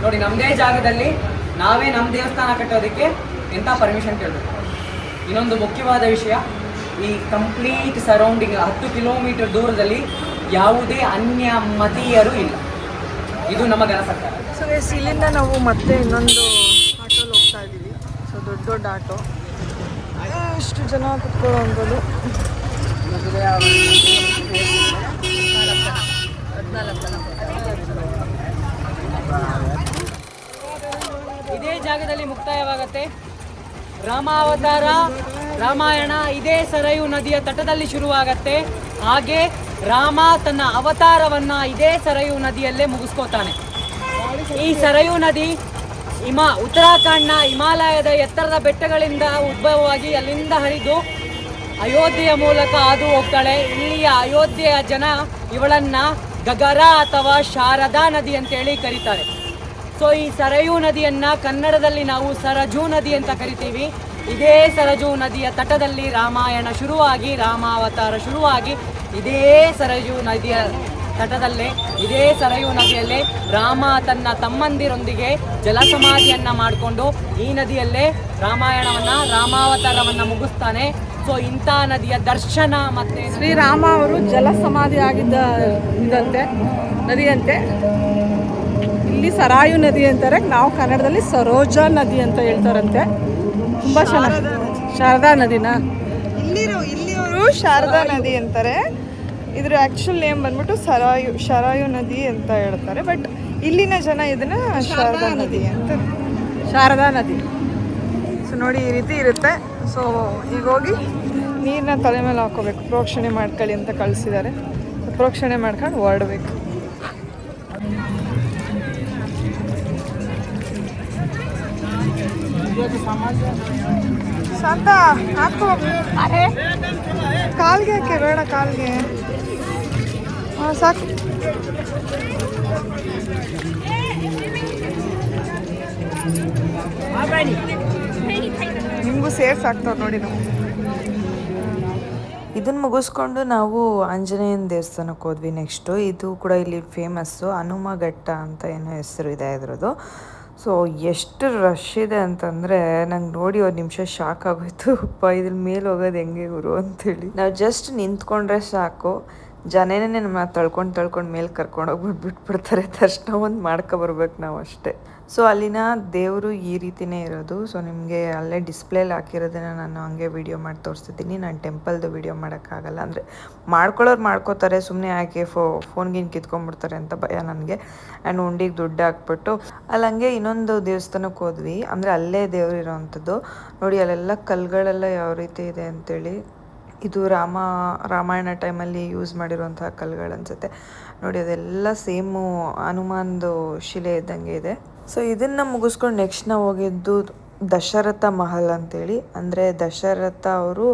ನೋಡಿ, ನಮ್ಮದೇ ಜಾಗದಲ್ಲಿ ನಾವೇ ನಮ್ಮ ದೇವಸ್ಥಾನ ಕಟ್ಟೋದಕ್ಕೆ ಎಂಥ ಪರ್ಮಿಷನ್ ಕೇಳಬೇಕು. ಇನ್ನೊಂದು ಮುಖ್ಯವಾದ ವಿಷಯ, ಈ ಕಂಪ್ಲೀಟ್ ಸರೌಂಡಿಂಗ್ 10 ಕಿಲೋಮೀಟರ್ ದೂರದಲ್ಲಿ ಯಾವುದೇ ಅನ್ಯ ಮತೀಯರು ಇಲ್ಲ. ಇದು ನಮ್ಮ ಘನ ಸರ್ಕಾರ. ಸೊ ಗೈಸ್, ಇಲ್ಲಿಂದ ನಾವು ಮತ್ತೆ ಇನ್ನೊಂದು ಆಟೋಲ್ಲಿ ಹೋಗ್ತಾ ಇದ್ದೀವಿ. ಸೊ ದೊಡ್ಡ ಆಟೋ, ಎಷ್ಟು ಜನ ಕುತ್ಕೊಳ್ಳೋದು. ಇದೇ ಜಾಗದಲ್ಲಿ ಮುಕ್ತಾಯವಾಗತ್ತೆ ರಾಮಾವತಾರ ರಾಮಾಯಣ. ಇದೇ ಸರಯೂ ನದಿಯ ತಟದಲ್ಲಿ ಶುರುವಾಗತ್ತೆ. ಹಾಗೆ ರಾಮ ತನ್ನ ಅವತಾರವನ್ನ ಇದೇ ಸರಯೂ ನದಿಯಲ್ಲೇ ಮುಗಿಸ್ಕೋತಾನೆ. ಈ ಸರಯೂ ನದಿ ಉತ್ತರಾಖಂಡ್ನ ಹಿಮಾಲಯದ ಎತ್ತರದ ಬೆಟ್ಟಗಳಿಂದ ಉದ್ಭವವಾಗಿ ಅಲ್ಲಿಂದ ಹರಿದು ಅಯೋಧ್ಯೆಯ ಮೂಲಕ ಹಾದು ಹೋಗ್ತಾಳೆ. ಇಲ್ಲಿಯ ಅಯೋಧ್ಯೆಯ ಜನ ಇವಳನ್ನ ಗಗರ ಅಥವಾ ಶಾರದಾ ನದಿ ಅಂತೇಳಿ ಕರೀತಾರೆ. ಸೊ ಈ ಸರಯೂ ನದಿಯನ್ನು ಕನ್ನಡದಲ್ಲಿ ನಾವು ಸರಜೂ ನದಿ ಅಂತ ಕರಿತೀವಿ. ಇದೇ ಸರಜೂ ನದಿಯ ತಟದಲ್ಲಿ ರಾಮಾಯಣ ಶುರುವಾಗಿ, ರಾಮಾವತಾರ ಶುರುವಾಗಿ, ಇದೇ ಸರಯೂ ನದಿಯ ತಟದಲ್ಲೇ, ಇದೇ ಸರಯೂ ನದಿಯಲ್ಲೇ ರಾಮ ತನ್ನ ತಮ್ಮಂದಿರೊಂದಿಗೆ ಜಲಸಮಾಧಿಯನ್ನು ಮಾಡಿಕೊಂಡು ಈ ನದಿಯಲ್ಲೇ ರಾಮಾವತಾರವನ್ನು ಮುಗಿಸ್ತಾನೆ. ಸೊ ಇಂಥ ನದಿಯ ದರ್ಶನ ಮತ್ತು ಶ್ರೀರಾಮ ಅವರು ಜಲ ಸಮಾಧಿ ಆಗಿದ್ದ ಇದಂತೆ ನದಿಯಂತೆ. ಇಲ್ಲಿ ಸರಾಯು ನದಿ ಅಂತಾರೆ, ನಾವು ಕನ್ನಡದಲ್ಲಿ ಸರೋಜಾ ನದಿ ಅಂತ ಹೇಳ್ತಾರಂತೆ. ತುಂಬ ಚೆನ್ನಾಗಿ. ಶಾರದಾ ನದಿನಾ? ಇಲ್ಲಿಯವರು ಶಾರದಾ ನದಿ ಅಂತಾರೆ. ಇದ್ರ ಆ್ಯಕ್ಚುಲ್ ನೇಮ್ ಬಂದ್ಬಿಟ್ಟು ಶರಾಯು ನದಿ ಅಂತ ಹೇಳ್ತಾರೆ. ಬಟ್ ಇಲ್ಲಿನ ಜನ ಇದನ್ನ ಶಾರದಾ ನದಿ ಅಂತ. ಶಾರದಾ ನದಿ. ಸೊ ನೋಡಿ ಈ ರೀತಿ ಇರುತ್ತೆ. ಸೊ ಈಗ ಹೋಗಿ ನೀರನ್ನ ತಲೆ ಮೇಲೆ ಹಾಕೋಬೇಕು, ಪ್ರೋಕ್ಷಣೆ ಮಾಡ್ಕೊಳ್ಳಿ ಅಂತ ಕಳಿಸಿದ್ದಾರೆ. ಪ್ರೋಕ್ಷಣೆ ಮಾಡ್ಕೊಂಡು ಹೊರಡ್ಬೇಕು. ಶಾಂತ ಹಾಕೋ, ಕಾಲ್ಗೆ ಹಾಕೆ, ಬೇಡ ಕಾಲ್ಗೆ. ಹಾಂ ಸಾಕು. ನಿಮಗೂ ಸೇರ್ಸಾಕ್ತಾವ್ರು ನೋಡಿ ನಾವು. ಇದನ್ನು ಮುಗಿಸ್ಕೊಂಡು ನಾವು ಆಂಜನೇಯನ ದೇವಸ್ಥಾನಕ್ಕೆ ಹೋದ್ವಿ. ನೆಕ್ಸ್ಟು ಇದು ಕೂಡ ಇಲ್ಲಿ ಫೇಮಸ್ಸು, ಹನುಮಘಟ್ಟ ಅಂತ ಏನೋ ಹೆಸರು ಇದೆ ಇದ್ರದ್ದು. ಸೊ ಎಷ್ಟು ರಶ್ ಇದೆ ಅಂತಂದರೆ ನಂಗೆ ನೋಡಿ ಒಂದು ನಿಮಿಷ ಶಾಕ್ ಆಗೋಯ್ತು. ಇದ್ರ ಮೇಲೆ ಹೋಗೋದು ಹೆಂಗೆ ಗುರು ಅಂತೇಳಿ. ನಾವು ಜಸ್ಟ್ ನಿಂತ್ಕೊಂಡ್ರೆ ಸಾಕು, ಜನನೇ ನಮ್ಮ ತಳ್ಕೊಂಡು ಮೇಲೆ ಕರ್ಕೊಂಡೋಗ್ಬಿಟ್ಟು ಬಿಟ್ಬಿಡ್ತಾರೆ. ದರ್ಶನ ಒಂದು ಮಾಡ್ಕೊಬರ್ಬೇಕು ನಾವು ಅಷ್ಟೇ. ಸೊ ಅಲ್ಲಿನ ದೇವರು ಈ ರೀತಿಯೇ ಇರೋದು. ಸೊ ನಿಮಗೆ ಅಲ್ಲೇ ಡಿಸ್ಪ್ಲೇಲಿ ಹಾಕಿರೋದನ್ನ ನಾನು ಹಂಗೆ ವೀಡಿಯೋ ಮಾಡಿ ತೋರಿಸ್ತಿದ್ದೀನಿ. ನಾನು ಟೆಂಪಲ್ದು ವೀಡಿಯೋ ಮಾಡೋಕ್ಕಾಗಲ್ಲ, ಅಂದರೆ ಮಾಡ್ಕೊಳ್ಳೋರು ಮಾಡ್ಕೋತಾರೆ, ಸುಮ್ಮನೆ ಹಾಕಿ ಫೋನ್ಗಿನ್ ಕಿತ್ಕೊಂಡ್ಬಿಡ್ತಾರೆ ಅಂತ ಭಯ ನನಗೆ. ಆ್ಯಂಡ್ ಉಂಡಿಗೆ ದುಡ್ಡು ಹಾಕ್ಬಿಟ್ಟು ಅಲ್ಲಿ ಹಂಗೆ ಇನ್ನೊಂದು ದೇವಸ್ಥಾನಕ್ಕೆ ಹೋದ್ವಿ. ಅಂದರೆ ಅಲ್ಲೇ ದೇವ್ರು ಇರೋವಂಥದ್ದು ನೋಡಿ. ಅಲ್ಲೆಲ್ಲ ಕಲ್ಗಳೆಲ್ಲ ಯಾವ ರೀತಿ ಇದೆ ಅಂತೇಳಿ. ಇದು ರಾಮಾಯಣ ಟೈಮಲ್ಲಿ ಯೂಸ್ ಮಾಡಿರುವಂತಹ ಕಲ್ಗಳು ಅನ್ಸುತ್ತೆ ನೋಡಿ. ಅದೆಲ್ಲ ಸೇಮು ಹನುಮಾನ್ದು ಶಿಲೆ ಇದ್ದಂಗೆ ಇದೆ. ಸೊ ಇದನ್ನು ಮುಗಿಸ್ಕೊಂಡು ನೆಕ್ಸ್ಟ್ ನಾವು ಹೋಗಿದ್ದು ದಶರಥ ಮಹಲ್ ಅಂತೇಳಿ. ಅಂದರೆ ದಶರಥ ಅವರು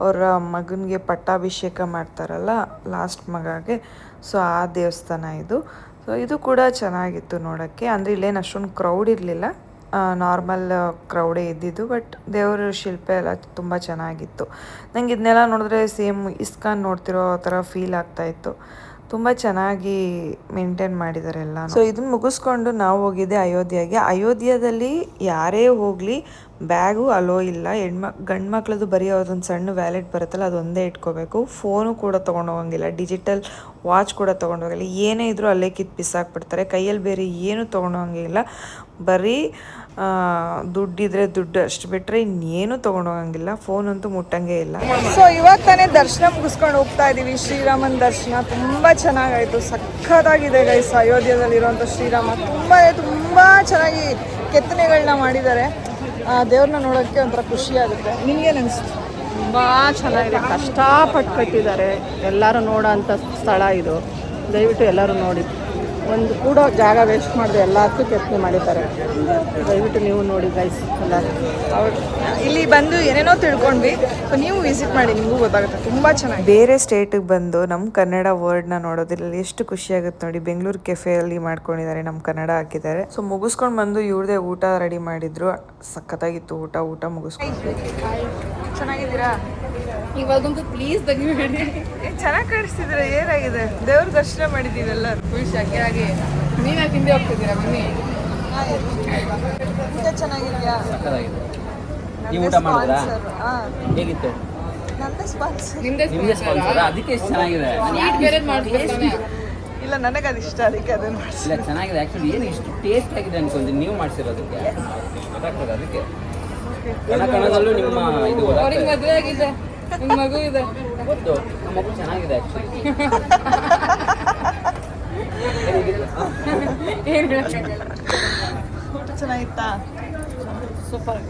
ಅವರ ಮಗನಿಗೆ ಪಟ್ಟಾಭಿಷೇಕ ಮಾಡ್ತಾರಲ್ಲ ಲಾಸ್ಟ್ ಮಗಗೆ, ಸೊ ಆ ದೇವಸ್ಥಾನ ಇದು. ಸೊ ಇದು ಕೂಡ ಚೆನ್ನಾಗಿತ್ತು ನೋಡೋಕ್ಕೆ. ಅಂದರೆ ಇಲ್ಲೇನು ಅಷ್ಟೊಂದು ಕ್ರೌಡ್ ಇರಲಿಲ್ಲ, ನಾರ್ಮಲ್ ಕ್ರೌಡೇ ಇದ್ದಿದ್ದು. ಬಟ್ ದೇವರ ಶಿಲ್ಪ ಎಲ್ಲ ತುಂಬ ಚೆನ್ನಾಗಿತ್ತು. ನಂಗೆ ಇದನ್ನೆಲ್ಲ ನೋಡಿದ್ರೆ ಸೇಮ್ ಇಸ್ಕಾನ್ ನೋಡ್ತಿರೋ ಥರ ಫೀಲ್ ಆಗ್ತಾಯಿತ್ತು. ತುಂಬ ಚೆನ್ನಾಗಿ ಮೇಂಟೈನ್ ಮಾಡಿದ್ದಾರೆ ಎಲ್ಲ. ಸೊ ಇದನ್ನ ಮುಗಿಸ್ಕೊಂಡು ನಾವು ಹೋಗಿದ್ದೆ ಅಯೋಧ್ಯೆಗೆ. ಅಯೋಧ್ಯದಲ್ಲಿ ಯಾರೇ ಹೋಗಲಿ ಬ್ಯಾಗು ಅಲೋ ಇಲ್ಲ. ಗಂಡು ಮಕ್ಳದ್ದು ಬರೀ ಅದೊಂದು ಸಣ್ಣ ವ್ಯಾಲೆಟ್ ಬರುತ್ತಲ್ಲ ಅದೊಂದೇ ಇಟ್ಕೋಬೇಕು. ಫೋನು ಕೂಡ ತೊಗೊಂಡೋಗಂಗಿಲ್ಲ, ಡಿಜಿಟಲ್ ವಾಚ್ ಕೂಡ ತೊಗೊಂಡೋಗಿಲ್ಲ. ಏನೇ ಇದ್ರೂ ಅಲ್ಲೇ ಕಿತ್ತು ಬಿಸಾಕ್ಬಿಡ್ತಾರೆ. ಕೈಯಲ್ಲಿ ಬೇರೆ ಏನೂ ತೊಗೊಂಡೋಗಂಗಿಲ್ಲ, ಬರೀ ದುಡ್ಡಿದ್ರೆ ದುಡ್ಡು ಅಷ್ಟು ಬಿಟ್ಟರೆ ಇನ್ನೇನು ತೊಗೊಂಡೋಗಂಗಿಲ್ಲ. ಫೋನ್ ಅಂತೂ ಮುಟ್ಟಂಗೆ ಇಲ್ಲ. ಸೊ ಇವಾಗ ತಾನೇ ದರ್ಶನ ಮುಗಿಸ್ಕೊಂಡು ಹೋಗ್ತಾ ಇದ್ದೀವಿ. ಶ್ರೀರಾಮನ ದರ್ಶನ ತುಂಬ ಚೆನ್ನಾಗಾಯಿತು, ಸಖತ್ತಾಗಿದೆ ಗೈಸ್. ಅಯೋಧ್ಯೆಯಲ್ಲಿರುವಂಥ ಶ್ರೀರಾಮ ತುಂಬ ಚೆನ್ನಾಗಿ ಕೆತ್ತನೆಗಳನ್ನ ಮಾಡಿದ್ದಾರೆ. ದೇವ್ರನ್ನ ನೋಡೋಕ್ಕೆ ಒಂಥರ ಖುಷಿ ಆಗುತ್ತೆ. ನಿಮ್ಗೇನು ಅನಿಸ್ತು? ತುಂಬ ಚೆನ್ನಾಗಿದೆ, ಕಷ್ಟಪಟ್ಟು ಕಟ್ಟಿದ್ದಾರೆ. ಎಲ್ಲರೂ ನೋಡೋ ಅಂಥ ಸ್ಥಳ ಇದು. ದಯವಿಟ್ಟು ಎಲ್ಲರೂ ನೋಡಿ. ಒಂದು ಕೂಡ ಜಾಗ ವೇಸ್ಟ್ ಮಾಡಿದೆ, ಎಲ್ಲದಕ್ಕೂ ಕೆತ್ತನೆ ಮಾಡಿದ್ದಾರೆ. ದಯವಿಟ್ಟು ನೀವು ನೋಡಿ ಗೈಸ್ ಎಲ್ಲರೂ. ಹೌದು, ಇಲ್ಲಿ ಬಂದು ಏನೇನೋ ತಿಳ್ಕೊಂಡ್ವಿ. ಸೊ ನೀವು ವಿಸಿಟ್ ಮಾಡಿ, ನಿಮಗೂ ಗೊತ್ತಾಗುತ್ತೆ. ತುಂಬ ಚೆನ್ನಾಗಿ. ಬೇರೆ ಸ್ಟೇಟಿಗೆ ಬಂದು ನಮ್ಮ ಕನ್ನಡ ವರ್ಡ್ನ ನೋಡೋದ್ರಲ್ಲಿ ಎಷ್ಟು ಖುಷಿಯಾಗುತ್ತೆ ನೋಡಿ. ಬೆಂಗಳೂರು ಕೆಫೆಯಲ್ಲಿ ಮಾಡ್ಕೊಂಡಿದ್ದಾರೆ, ನಮ್ಮ ಕನ್ನಡ ಹಾಕಿದ್ದಾರೆ. ಸೊ ಮುಗಿಸ್ಕೊಂಡು ಬಂದು ಇವ್ರದೇ ಊಟ ರೆಡಿ ಮಾಡಿದ್ರು. ಸಖತ್ತಾಗಿತ್ತು ಊಟ ಮುಗಿಸ್ಕೊಂಡು. ಚೆನ್ನಾಗಿದ್ದೀರಾ? ಇವಾಗಂತೂ ಪ್ಲೀಸ್ ತೆಗಿಬೇಡಿ. ಚೆನ್ನಾಗಿ ಕಾಣಿಸ್ತಿದ್ದೀರಾ. ಏನಾಗಿದೆ? ದೇವ್ರ ದರ್ಶನ ಮಾಡಿದ್ದೀವಿ ಎಲ್ಲರೂ. ಖುಷಿಯಾಗಿ ನೀವೇ ತಿಂಡಿ ಹೋಗ್ತಿದ್ದೀರಾ ಬನ್ನಿ. ಊಟ ಚೆನ್ನಾಗಿದೆಯಾ? ನೀವು ಊಟ ಮಾಡಿದ್ರಾ? ಹೇಗಿತ್ತು? ನಂದೇ ಸ್ಪಾನ್ಸರ್. ನಿಮ್ದೇ ಸ್ಪಾನ್ಸರ್? ಅದಕ್ಕೆ ಎಷ್ಟು ಚೆನ್ನಾಗಿದೆ. ಇಲ್ಲ, ನನಗೆ ಅದು ಇಷ್ಟ, ಅದಕ್ಕೆ ಅದನ್ನು ಮಾಡಿಸಿ. ಇಲ್ಲ, ಚೆನ್ನಾಗಿದೆ. ಆ್ಯಕ್ಚುಲಿ ಏನು ಇಷ್ಟು ಟೇಸ್ಟ್ ಆಗಿದೆ ಅನ್ಕೊಂತೀನಿ ನೀವು ಮಾಡಿಸಿರೋದಕ್ಕೆ ಗೊತ್ತಾಗ್ತದೆ. ಅದಕ್ಕೆ ಕಣದಲ್ಲೂ ನಿಮ್ಮ ಇದು ಮದುವೆ ಆಗಿದೆ, ನಿಮ್ಮ ಮಗು ಇದೆ, ಗೊತ್ತು. ನಮ್ಮ ಮಗು ಚೆನ್ನಾಗಿದೆ ಆ್ಯಕ್ಚುಲಿ. ಊಟ ಚೆನ್ನಾಗಿತ್ತಾ? ಸೂಪರ್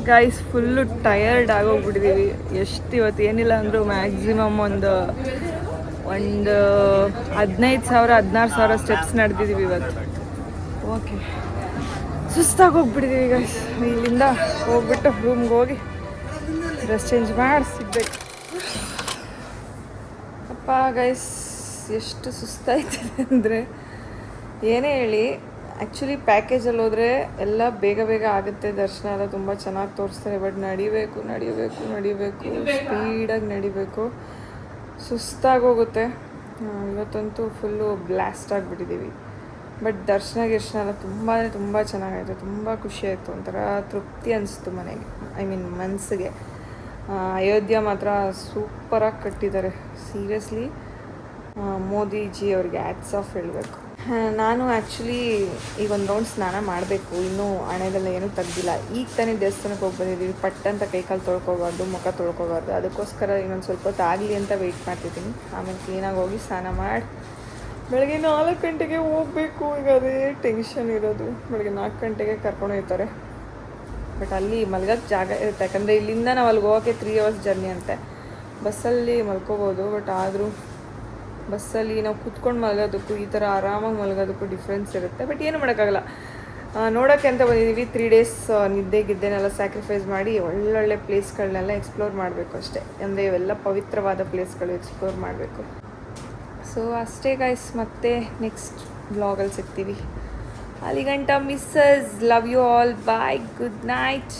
ಗೈಸ್, ಫುಲ್ಲು ಟಯರ್ಡ್ ಆಗೋಗ್ಬಿಟ್ಟಿದ್ದೀವಿ. ಎಷ್ಟು ಇವತ್ತು ಏನಿಲ್ಲ ಅಂದರೂ ಮ್ಯಾಕ್ಸಿಮಮ್ ಒಂದು 15,000-16,000 ಸ್ಟೆಪ್ಸ್ ನಡೆದಿದ್ದೀವಿ ಇವತ್ತು. ಓಕೆ, ಸುಸ್ತಾಗಿ ಹೋಗ್ಬಿಟ್ಟಿದ್ದೀವಿ ಗೈಸ್. ಇಲ್ಲಿಂದ ಹೋಗ್ಬಿಟ್ಟು ರೂಮ್ಗೆ ಹೋಗಿ ಡ್ರೆಸ್ ಚೇಂಜ್ ಮಾಡಿ ಸಿಗ್ಬೇಕು. ಅಪ್ಪ ಗೈಸ್, ಎಷ್ಟು ಸುಸ್ತಾಯ್ತದೆ ಅಂದರೆ ಏನೇ ಹೇಳಿ ಆ್ಯಕ್ಚುಲಿ ಪ್ಯಾಕೇಜಲ್ಲಿ ಹೋದರೆ ಎಲ್ಲ ಬೇಗ ಬೇಗ ಆಗುತ್ತೆ, ದರ್ಶನ ಎಲ್ಲ ತುಂಬ ಚೆನ್ನಾಗಿ ತೋರಿಸ್ತಾರೆ. ಬಟ್ ನಡಿಬೇಕು ಸ್ಪೀಡಾಗಿ ನಡಿಬೇಕು, ಸುಸ್ತಾಗೋಗುತ್ತೆ. ಇವತ್ತಂತೂ ಫುಲ್ಲು ಬ್ಲಾಸ್ಟ್ ಆಗಿಬಿಟ್ಟಿದ್ದೀವಿ. ಬಟ್ ದರ್ಶನ ಎಲ್ಲ ತುಂಬ ಚೆನ್ನಾಗಾಯಿತು, ತುಂಬ ಖುಷಿಯಾಯಿತು, ಒಂಥರ ತೃಪ್ತಿ ಅನಿಸ್ತು ಮನೆಗೆ, ಮನಸ್ಸಿಗೆ. ಅಯೋಧ್ಯ ಮಾತ್ರ ಸೂಪರಾಗಿ ಕಟ್ಟಿದ್ದಾರೆ ಸೀರಿಯಸ್ಲಿ. ಮೋದಿಜಿ ಅವ್ರಿಗೆ ಹ್ಯಾಟ್ಸ್ ಆಫ್ ಹೇಳಬೇಕು. ನಾನು ಆ್ಯಕ್ಚುಲಿ ಈಗ ಒಂದು ರೌಂಡ್ ಸ್ನಾನ ಮಾಡಬೇಕು, ಇನ್ನೂ ಹಣೆದೆಲ್ಲ ಏನೂ ತೆಗ್ದಿಲ್ಲ. ಈಗ ತಾನೇ ದೇವಸ್ಥಾನಕ್ಕೆ ಹೋಗಿ ಬಂದಿದ್ದೀವಿ, ಪಟ್ಟಂತ ಕೈಕಾಲು ತೊಳ್ಕೊಬಾರ್ದು, ಮುಖ ತೊಳ್ಕೊಬಾರ್ದು. ಅದಕ್ಕೋಸ್ಕರ ಇನ್ನೊಂದು ಸ್ವಲ್ಪ ಹೊತ್ತು ಆಗಲಿ ಅಂತ ವೆಯ್ಟ್ ಮಾಡ್ತಿದ್ದೀನಿ. ಆಮೇಲೆ ಕ್ಲೀನಾಗಿ ಹೋಗಿ ಸ್ನಾನ ಮಾಡಿ ಬೆಳಗ್ಗೆ 4 ಗಂಟೆಗೆ ಹೋಗಬೇಕು. ಈಗ ಅದೇ ಟೆನ್ಷನ್ ಇರೋದು. ಬೆಳಗ್ಗೆ 4 ಗಂಟೆಗೆ ಕರ್ಕೊಂಡು ಹೋಗ್ತಾರೆ. ಬಟ್ ಅಲ್ಲಿ ಮಲ್ಗೋಕ್ಕೆ ಜಾಗ ಇರುತ್ತೆ, ಯಾಕಂದರೆ ಇಲ್ಲಿಂದ ನಾವು ಅಲ್ಲಿಗೆ ಹೋಗೋಕ್ಕೆ 3 ಅವರ್ಸ್ ಜರ್ನಿ ಅಂತೆ. ಬಸ್ಸಲ್ಲಿ ಮಲ್ಕೋಬೋದು, ಬಟ್ ಆದರೂ ಬಸ್ಸಲ್ಲಿ ನಾವು ಕೂತ್ಕೊಂಡು ಮಲಗೋದಕ್ಕೂ ಈ ಥರ ಆರಾಮಾಗಿ ಮಲಗೋದಕ್ಕೂ ಡಿಫ್ರೆನ್ಸ್ ಇರುತ್ತೆ. ಬಟ್ ಏನು ಮಾಡೋಕ್ಕಾಗಲ್ಲ, ನೋಡೋಕ್ಕೆ ಅಂತ ಬಂದಿದ್ದೀವಿ. 3 ಡೇಸ್ ನಿದ್ದೆನೆಲ್ಲ ಸ್ಯಾಕ್ರಿಫೈಸ್ ಮಾಡಿ ಒಳ್ಳೊಳ್ಳೆ ಪ್ಲೇಸ್ಗಳನ್ನೆಲ್ಲ ಎಕ್ಸ್ಪ್ಲೋರ್ ಮಾಡಬೇಕು ಅಷ್ಟೇ. ಅಂದರೆ ಇವೆಲ್ಲ ಪವಿತ್ರವಾದ ಪ್ಲೇಸ್ಗಳು ಎಕ್ಸ್ಪ್ಲೋರ್ ಮಾಡಬೇಕು. ಸೊ ಅಷ್ಟೇ ಗೈಸ್, ಮತ್ತೆ ನೆಕ್ಸ್ಟ್ ಬ್ಲಾಗಲ್ಲಿ ಸಿಗ್ತೀವಿ. ಅಲ್ಲಿಗಂಟ miss us, love you all, bye, good night.